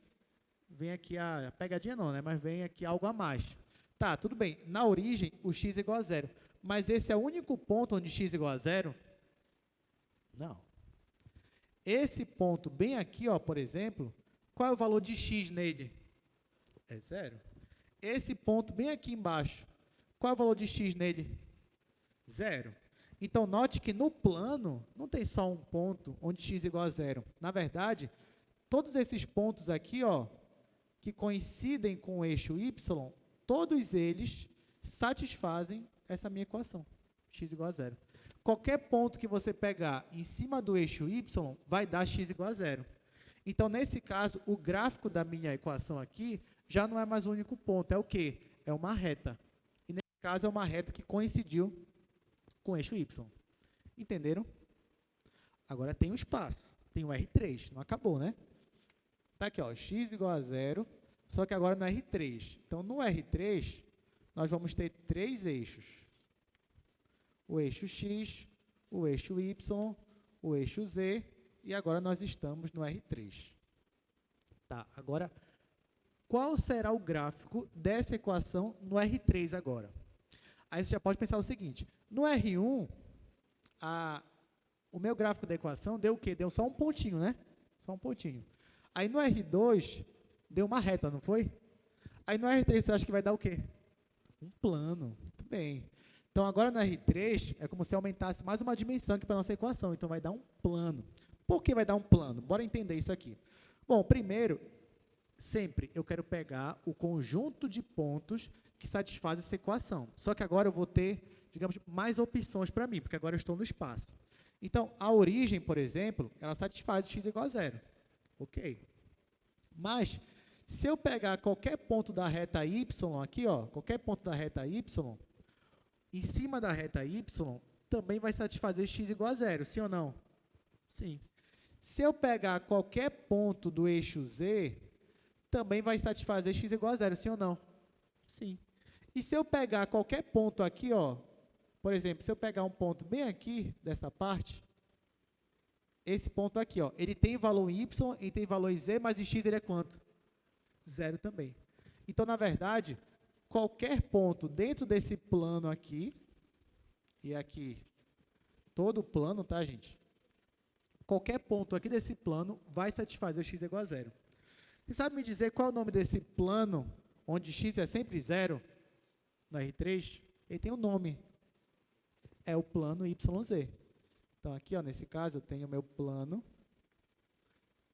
aqui a pegadinha não, né? Mas vem aqui algo a mais. Tá, tudo bem. Na origem, o x é igual a 0. Mas esse é o único ponto onde x é igual a 0? Não. Esse ponto bem aqui, ó, por exemplo, qual é o valor de x nele? É 0. Esse ponto bem aqui embaixo, qual é o valor de x nele? 0. Então, note que no plano, não tem só um ponto onde x é igual a 0. Na verdade, todos esses pontos aqui, ó, que coincidem com o eixo y, todos eles satisfazem essa minha equação, x igual a 0. qualquer ponto que você pegar em cima do eixo y vai dar x igual a zero. Então, nesse caso, o gráfico da minha equação aqui já não é mais um único ponto. É o quê? É uma reta. E, nesse caso, é uma reta que coincidiu com o eixo y. Entenderam? Agora tem o espaço. Tem o R3. Não acabou, né? Tá aqui, ó, x igual a zero, só que agora no R3. Então, no R3, nós vamos ter três eixos. O eixo x, o eixo y, o eixo z, e agora nós estamos no R3. Tá, agora, qual será o gráfico dessa equação no R3 agora? Aí você já pode pensar o seguinte, no R1, o meu gráfico da equação deu o quê? Deu só um pontinho, né? Só um pontinho. Aí no R2, deu uma reta, não foi? Aí no R3, você acha que vai dar o quê? Um plano. Muito bem. Então, agora no R3, é como se aumentasse mais uma dimensão aqui para a nossa equação. Então, vai dar um plano. Por que vai dar um plano? Bora entender isso aqui. Bom, primeiro, sempre eu quero pegar o conjunto de pontos que satisfaz essa equação. Só que agora eu vou ter, digamos, mais opções para mim, porque agora eu estou no espaço. Então, a origem, por exemplo, ela satisfaz o x igual a zero. Ok. Mas, se eu pegar qualquer ponto da reta y aqui, ó, qualquer ponto da reta y, em cima da reta y, também vai satisfazer x igual a zero, sim ou não? Sim. Se eu pegar qualquer ponto do eixo z, também vai satisfazer x igual a zero, sim ou não? Sim. E se eu pegar qualquer ponto aqui, ó, por exemplo, se eu pegar um ponto bem aqui, dessa parte, esse ponto aqui, ó, ele tem valor em y, ele tem valor em z, mas em x ele é quanto? Zero também. Então, na verdade, qualquer ponto dentro desse plano aqui, e aqui todo o plano, tá, gente? Qualquer ponto aqui desse plano vai satisfazer o x igual a zero. Você sabe me dizer qual é o nome desse plano, onde x é sempre zero, no R3? Ele tem um nome. É o plano YZ. Então, aqui, ó, nesse caso, eu tenho o meu plano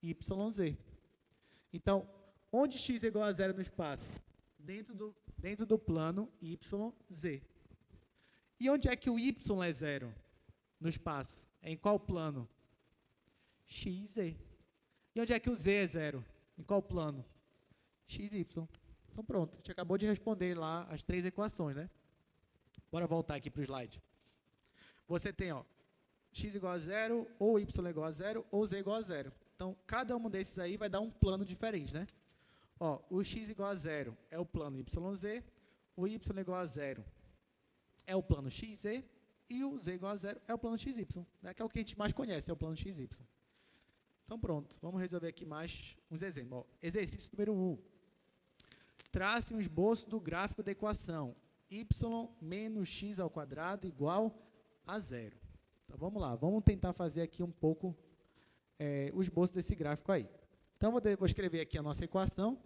YZ. Então, onde x é igual a zero no espaço? Dentro do plano YZ. E onde é que o y é zero no espaço? Em qual plano? XZ. E onde é que o z é zero? Em qual plano? XY. Então, pronto. A gente acabou de responder lá as três equações, né? Bora voltar aqui para o slide. Você tem, ó, x igual a zero, ou y igual a zero, ou z igual a zero. Então, cada um desses aí vai dar um plano diferente, né? Ó, o x igual a zero é o plano YZ, o y igual a zero é o plano XZ, e o z igual a zero é o plano XY, né? Que é o que a gente mais conhece, é o plano XY. Então, pronto. Vamos resolver aqui mais uns exemplos. Ó, exercício número 1. Trace um esboço do gráfico da equação y menos x ao quadrado igual a zero. Então, vamos lá. Vamos tentar fazer aqui um pouco o esboço desse gráfico aí. Então, vou escrever aqui a nossa equação.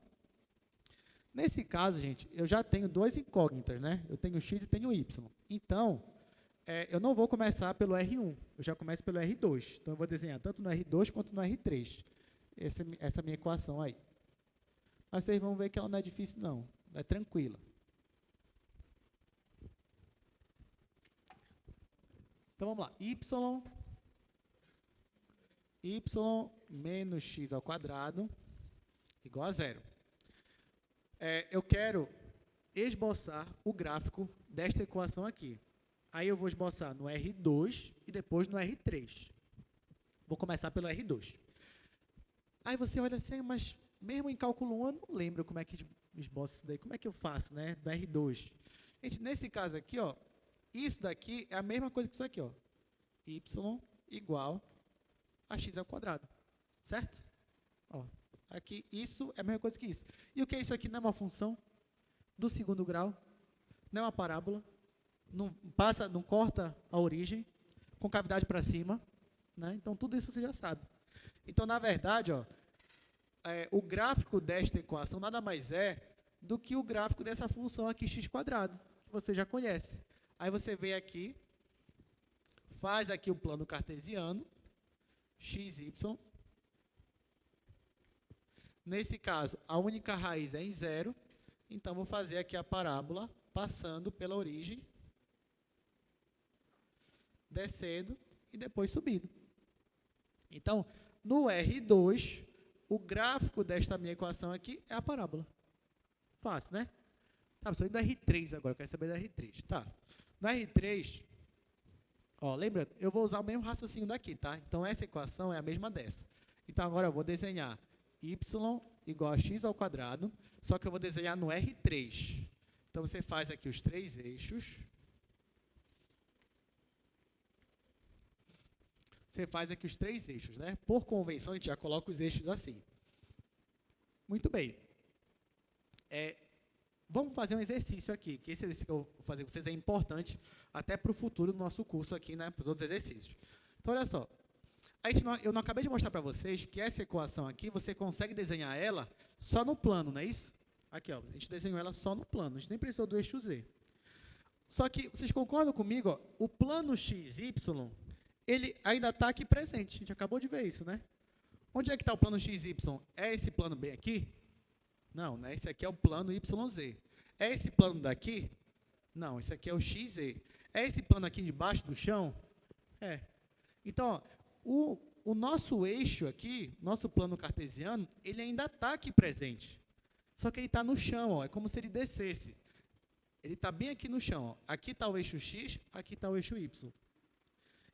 Nesse caso, gente, eu já tenho duas incógnitas, né? Eu tenho x e tenho y. Então, eu não vou começar pelo R1, eu já começo pelo R2. Então, eu vou desenhar tanto no R2 quanto no R3. Essa é a minha equação aí. Mas vocês vão ver que ela não é difícil, não. É tranquila. Então, vamos lá. Y menos x ao quadrado igual a zero. Eu quero esboçar o gráfico desta equação aqui. Aí eu vou esboçar no R2 e depois no R3. Vou começar pelo R2. Aí você olha assim, mas mesmo em cálculo 1 eu não lembro como é que esboça isso daí. Como é que eu faço, né? Do R2. Gente, nesse caso aqui, ó, isso daqui é a mesma coisa que isso aqui, ó. Y igual a x ao quadrado. Certo? Ó, aqui, isso é a mesma coisa que isso. E o que é isso aqui? Não é uma função do segundo grau? Não é uma parábola? Não corta a origem, com cavidade para cima, né? Então, tudo isso você já sabe. Então, na verdade, ó, o gráfico desta equação nada mais é do que o gráfico dessa função aqui, x², que você já conhece. Aí você vem aqui, faz aqui o plano cartesiano, xy. Nesse caso, a única raiz é em zero, então vou fazer aqui a parábola passando pela origem descendo e depois subindo. Então, no R2, o gráfico desta minha equação aqui é a parábola. Fácil, né? Tá, pessoal, e do R3 agora, eu quero saber do R3. Tá. No R3, ó, lembrando, eu vou usar o mesmo raciocínio daqui, tá? Então, essa equação é a mesma dessa. Então, agora eu vou desenhar y igual a x ao quadrado, só que eu vou desenhar no R3. Então, você faz aqui os 3 eixos. Você faz aqui os 3 eixos, né? Por convenção, a gente já coloca os eixos assim. Muito bem. Vamos fazer um exercício aqui, que esse exercício que eu vou fazer com vocês é importante até para o futuro do nosso curso aqui, né? Para os outros exercícios. Então, olha só. Eu não acabei de mostrar para vocês que essa equação aqui, você consegue desenhar ela só no plano, não é isso? Aqui, ó, a gente desenhou ela só no plano, a gente nem precisou do eixo Z. Só que, vocês concordam comigo? Ó, o plano XY, ele ainda está aqui presente. A gente acabou de ver isso, né? Onde é que está o plano XY? É esse plano bem aqui? Não, né? Esse aqui é o plano YZ. É esse plano daqui? Não, esse aqui é o XZ. É esse plano aqui debaixo do chão? É. Então, ó, o nosso eixo aqui, nosso plano cartesiano, ele ainda está aqui presente. Só que ele está no chão, ó, é como se ele descesse. Ele está bem aqui no chão. Ó. Aqui está o eixo X, aqui está o eixo Y.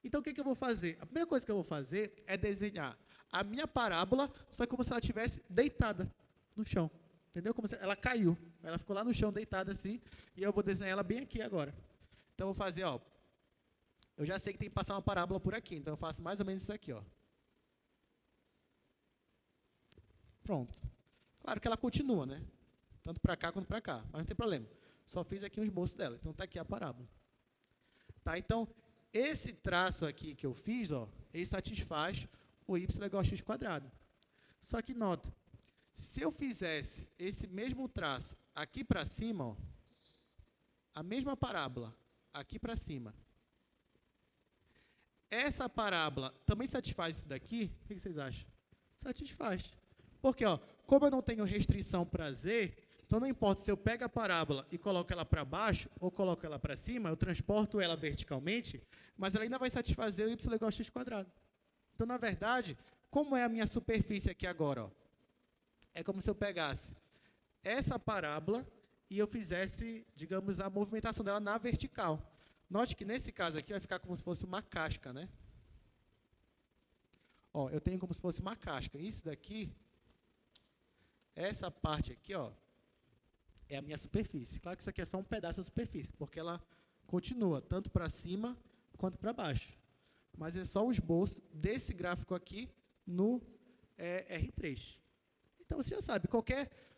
Então, o que eu vou fazer? A primeira coisa que eu vou fazer é desenhar a minha parábola, só que como se ela estivesse deitada no chão. Entendeu? Como se ela caiu. Ela ficou lá no chão, deitada assim, e eu vou desenhar ela bem aqui agora. Então, eu vou fazer, ó. Eu já sei que tem que passar uma parábola por aqui, então eu faço mais ou menos isso aqui, ó. Pronto. Claro que ela continua, né? Tanto para cá quanto para cá, mas não tem problema. Só fiz aqui um esboço dela, então está aqui a parábola. Tá, então, esse traço aqui que eu fiz, ó, ele satisfaz o y igual a x quadrado. Só que nota, se eu fizesse esse mesmo traço aqui para cima, ó, a mesma parábola aqui para cima, essa parábola também satisfaz isso daqui? O que vocês acham? Satisfaz. Porque, ó, como eu não tenho restrição para z, então não importa se eu pego a parábola e coloco ela para baixo ou coloco ela para cima, eu transporto ela verticalmente, mas ela ainda vai satisfazer o y igual a x quadrado. Então, na verdade, como é a minha superfície aqui agora? Ó? É como se eu pegasse essa parábola e eu fizesse, digamos, a movimentação dela na vertical. Note que nesse caso aqui vai ficar como se fosse uma casca, né? Ó, eu tenho como se fosse uma casca. Isso daqui, essa parte aqui, ó, é a minha superfície. Claro que isso aqui é só um pedaço da superfície, porque ela continua tanto para cima quanto para baixo. Mas é só um esboço desse gráfico aqui no R3. Então, você já sabe,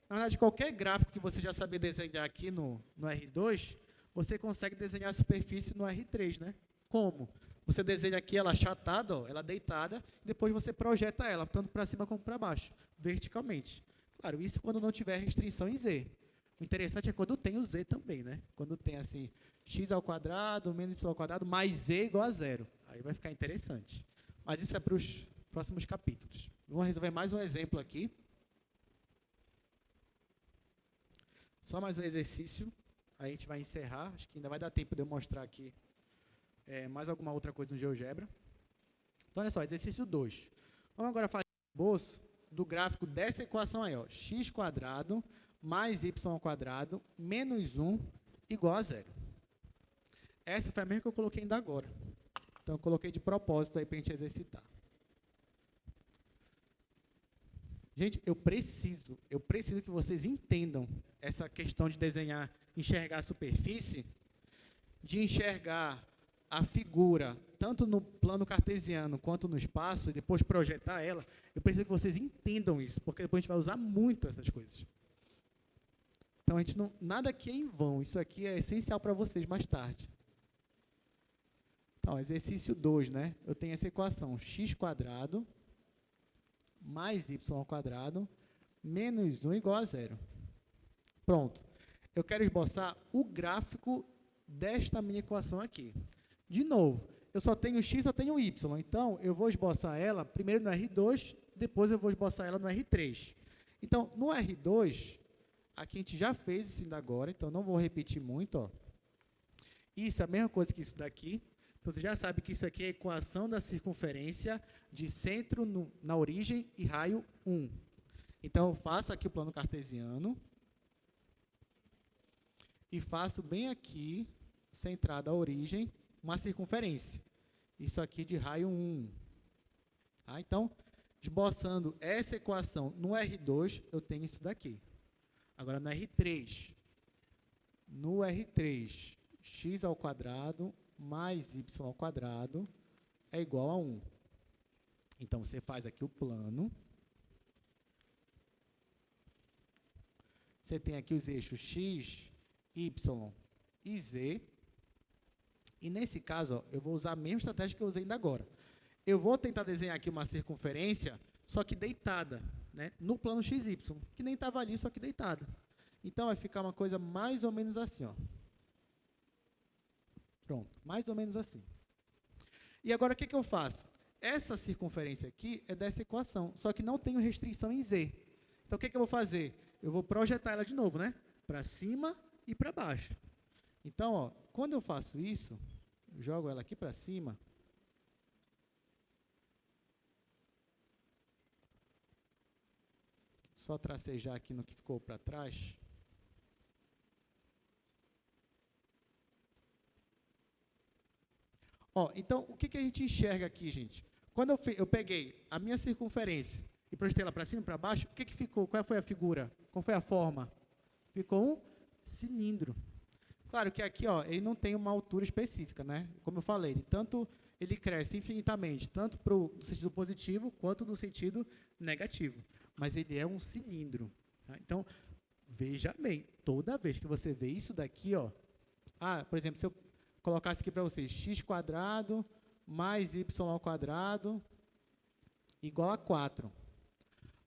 na verdade, qualquer gráfico que você já saber desenhar aqui no R2, você consegue desenhar a superfície no R3, né? Como? Você desenha aqui ela achatada, ó, ela deitada, e depois você projeta ela, tanto para cima como para baixo, verticalmente. Claro, isso quando não tiver restrição em Z. O interessante é quando tem o Z também, né? Quando tem assim, x ao quadrado, menos y ao quadrado, mais z igual a zero. Aí vai ficar interessante. Mas isso é para os próximos capítulos. Vamos resolver mais um exemplo aqui. Só mais um exercício. Aí a gente vai encerrar. Acho que ainda vai dar tempo de eu mostrar aqui mais alguma outra coisa no GeoGebra. Então, olha só, exercício 2. Vamos agora fazer o esboço do gráfico dessa equação aí, ó, x quadrado mais y ao quadrado menos 1 igual a zero. Essa foi a mesma que eu coloquei ainda agora. Então, eu coloquei de propósito aí para a gente exercitar. Gente, eu preciso que vocês entendam essa questão de desenhar, enxergar a superfície, de enxergar a figura, tanto no plano cartesiano quanto no espaço, e depois projetar ela. Eu preciso que vocês entendam isso, porque depois a gente vai usar muito essas coisas. Então, nada aqui é em vão. Isso aqui é essencial para vocês mais tarde. Então, exercício 2, né? Eu tenho essa equação, x quadrado mais y ao quadrado menos 1 igual a zero. Pronto. Eu quero esboçar o gráfico desta minha equação aqui. De novo, eu só tenho x, só tenho y. Então, eu vou esboçar ela primeiro no R2, depois eu vou esboçar ela no R3. Então, no R2, aqui a gente já fez isso ainda agora, então não vou repetir muito. Ó. Isso é a mesma coisa que isso daqui. Então, você já sabe que isso aqui é a equação da circunferência de centro na origem e raio 1. Então, eu faço aqui o plano cartesiano e faço bem aqui, centrada a origem, uma circunferência. Isso aqui de raio 1. Tá? Então, esboçando essa equação no R2, eu tenho isso daqui. Agora, no R3, x ao quadrado mais y ao quadrado é igual a 1. Então, você faz aqui o plano. Você tem aqui os eixos x, y e z. E, nesse caso, ó, eu vou usar a mesma estratégia que eu usei ainda agora. Eu vou tentar desenhar aqui uma circunferência, só que deitada, né, no plano XY, que nem estava ali, só que deitada. Então, vai ficar uma coisa mais ou menos assim, ó. Pronto, mais ou menos assim. E agora, o que eu faço? Essa circunferência aqui é dessa equação, só que não tenho restrição em z. Então, o que eu vou fazer? Eu vou projetar ela de novo, né? Para cima e para baixo. Então, ó, quando eu faço isso, eu jogo ela aqui para cima. Só tracejar aqui no que ficou para trás. Ó, então, o que a gente enxerga aqui, gente? Quando eu peguei a minha circunferência e projetei ela para cima e para baixo, o que ficou? Qual foi a figura? Qual foi a forma? Ficou um cilindro. Claro que aqui, ó, ele não tem uma altura específica, né? Como eu falei, ele cresce infinitamente, tanto no sentido positivo quanto no sentido negativo. Mas ele é um cilindro. Tá? Então, veja bem, toda vez que você vê isso daqui, ó, por exemplo, se eu colocasse aqui para vocês x² mais y² igual a 4.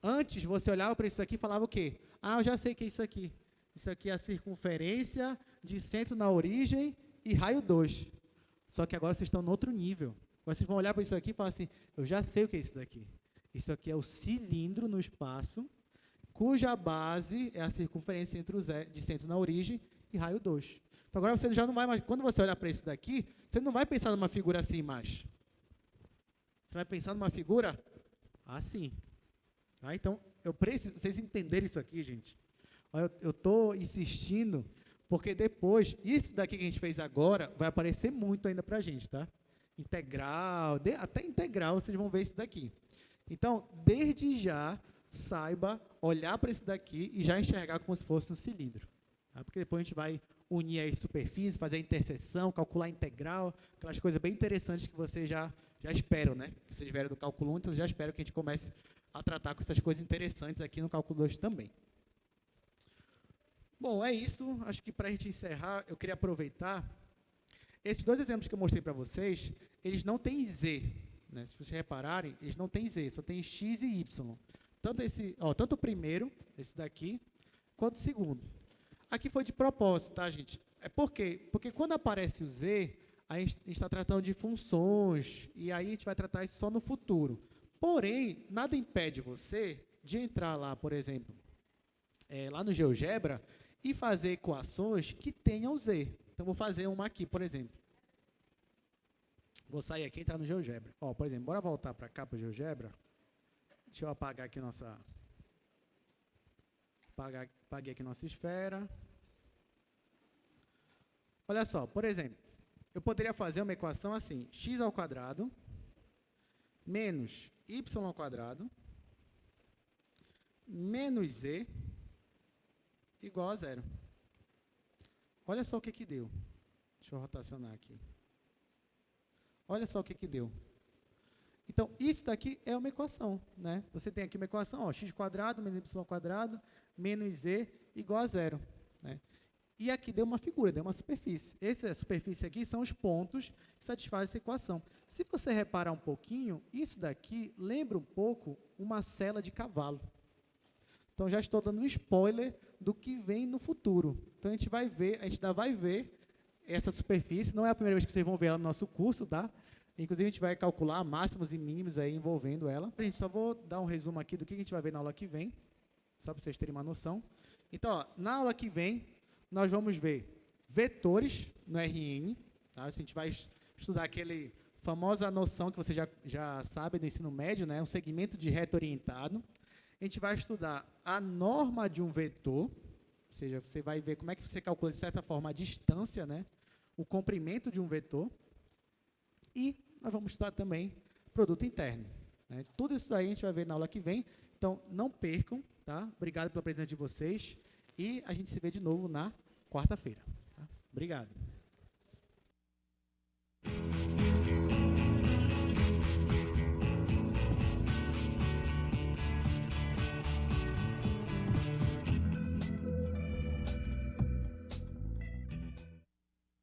Antes, você olhava para isso aqui e falava o quê? Eu já sei que é isso aqui. Isso aqui é a circunferência de centro na origem e raio 2. Só que agora vocês estão no outro nível. Agora vocês vão olhar para isso aqui e falar assim, eu já sei o que é isso daqui. Isso aqui é o cilindro no espaço, cuja base é a circunferência de centro na origem e raio 2. Então, agora você já não vai mais, quando você olhar para isso daqui, você não vai pensar numa figura assim mais. Você vai pensar numa figura assim. Tá? Então, eu preciso, vocês entenderem isso aqui, gente. Eu estou insistindo, porque depois, isso daqui que a gente fez agora, vai aparecer muito ainda para a gente, tá? Integral, até integral, vocês vão ver isso daqui. Então, desde já, saiba olhar para isso daqui e já enxergar como se fosse um cilindro. Tá? Porque depois a gente vai unir as superfícies, fazer a interseção, calcular a integral, aquelas coisas bem interessantes que vocês já esperam, né? Que vocês vieram do cálculo 1, então já espero que a gente comece a tratar com essas coisas interessantes aqui no cálculo 2 também. Bom, é isso. Acho que para a gente encerrar, eu queria aproveitar. Esses dois exemplos que eu mostrei para vocês, eles não têm z. Né? Se vocês repararem, eles não têm z, só tem x e y. Tanto o primeiro, esse daqui, quanto o segundo. Aqui foi de propósito, tá, gente? Por quê? Porque quando aparece o z, a gente está tratando de funções, e aí a gente vai tratar isso só no futuro. Porém, nada impede você de entrar lá, por exemplo, lá no GeoGebra, e fazer equações que tenham z. Então, vou fazer uma aqui, por exemplo. Vou sair aqui e entrar no GeoGebra. Por exemplo, bora voltar para cá, para o GeoGebra. Deixa eu apagar aqui nossa... Apaguei aqui nossa esfera. Olha só, por exemplo, eu poderia fazer uma equação assim, x² menos y² menos z igual a 0. Olha só o que deu. Deixa eu rotacionar aqui. Olha só o que deu. Então, isso daqui é uma equação, né? Você tem aqui uma equação, x² menos y² menos z igual a 0. Né? E aqui deu uma figura, deu uma superfície. Essa superfície aqui são os pontos que satisfazem essa equação. Se você reparar um pouquinho, isso daqui lembra um pouco uma sela de cavalo. Então, já estou dando um spoiler do que vem no futuro. Então, a gente ainda vai ver essa superfície. Não é a primeira vez que vocês vão ver ela no nosso curso, tá? Inclusive, a gente vai calcular máximos e mínimos aí envolvendo ela. A gente só vou dar um resumo aqui do que a gente vai ver na aula que vem, só para vocês terem uma noção. Então, na aula que vem, nós vamos ver vetores no RN. Tá? A gente vai
estudar aquele famosa noção que você já sabe do ensino médio, né? Um segmento de reto orientado. A gente vai estudar a norma de um vetor, ou seja, você vai ver como é que você calcula, de certa forma, a distância, né? O comprimento de um vetor. E nós vamos estudar também produto interno, né? Tudo isso daí a gente vai ver na aula que vem. Então, não percam, tá? Obrigado pela presença de vocês. E a gente se vê de novo na quarta-feira. Tá? Obrigado.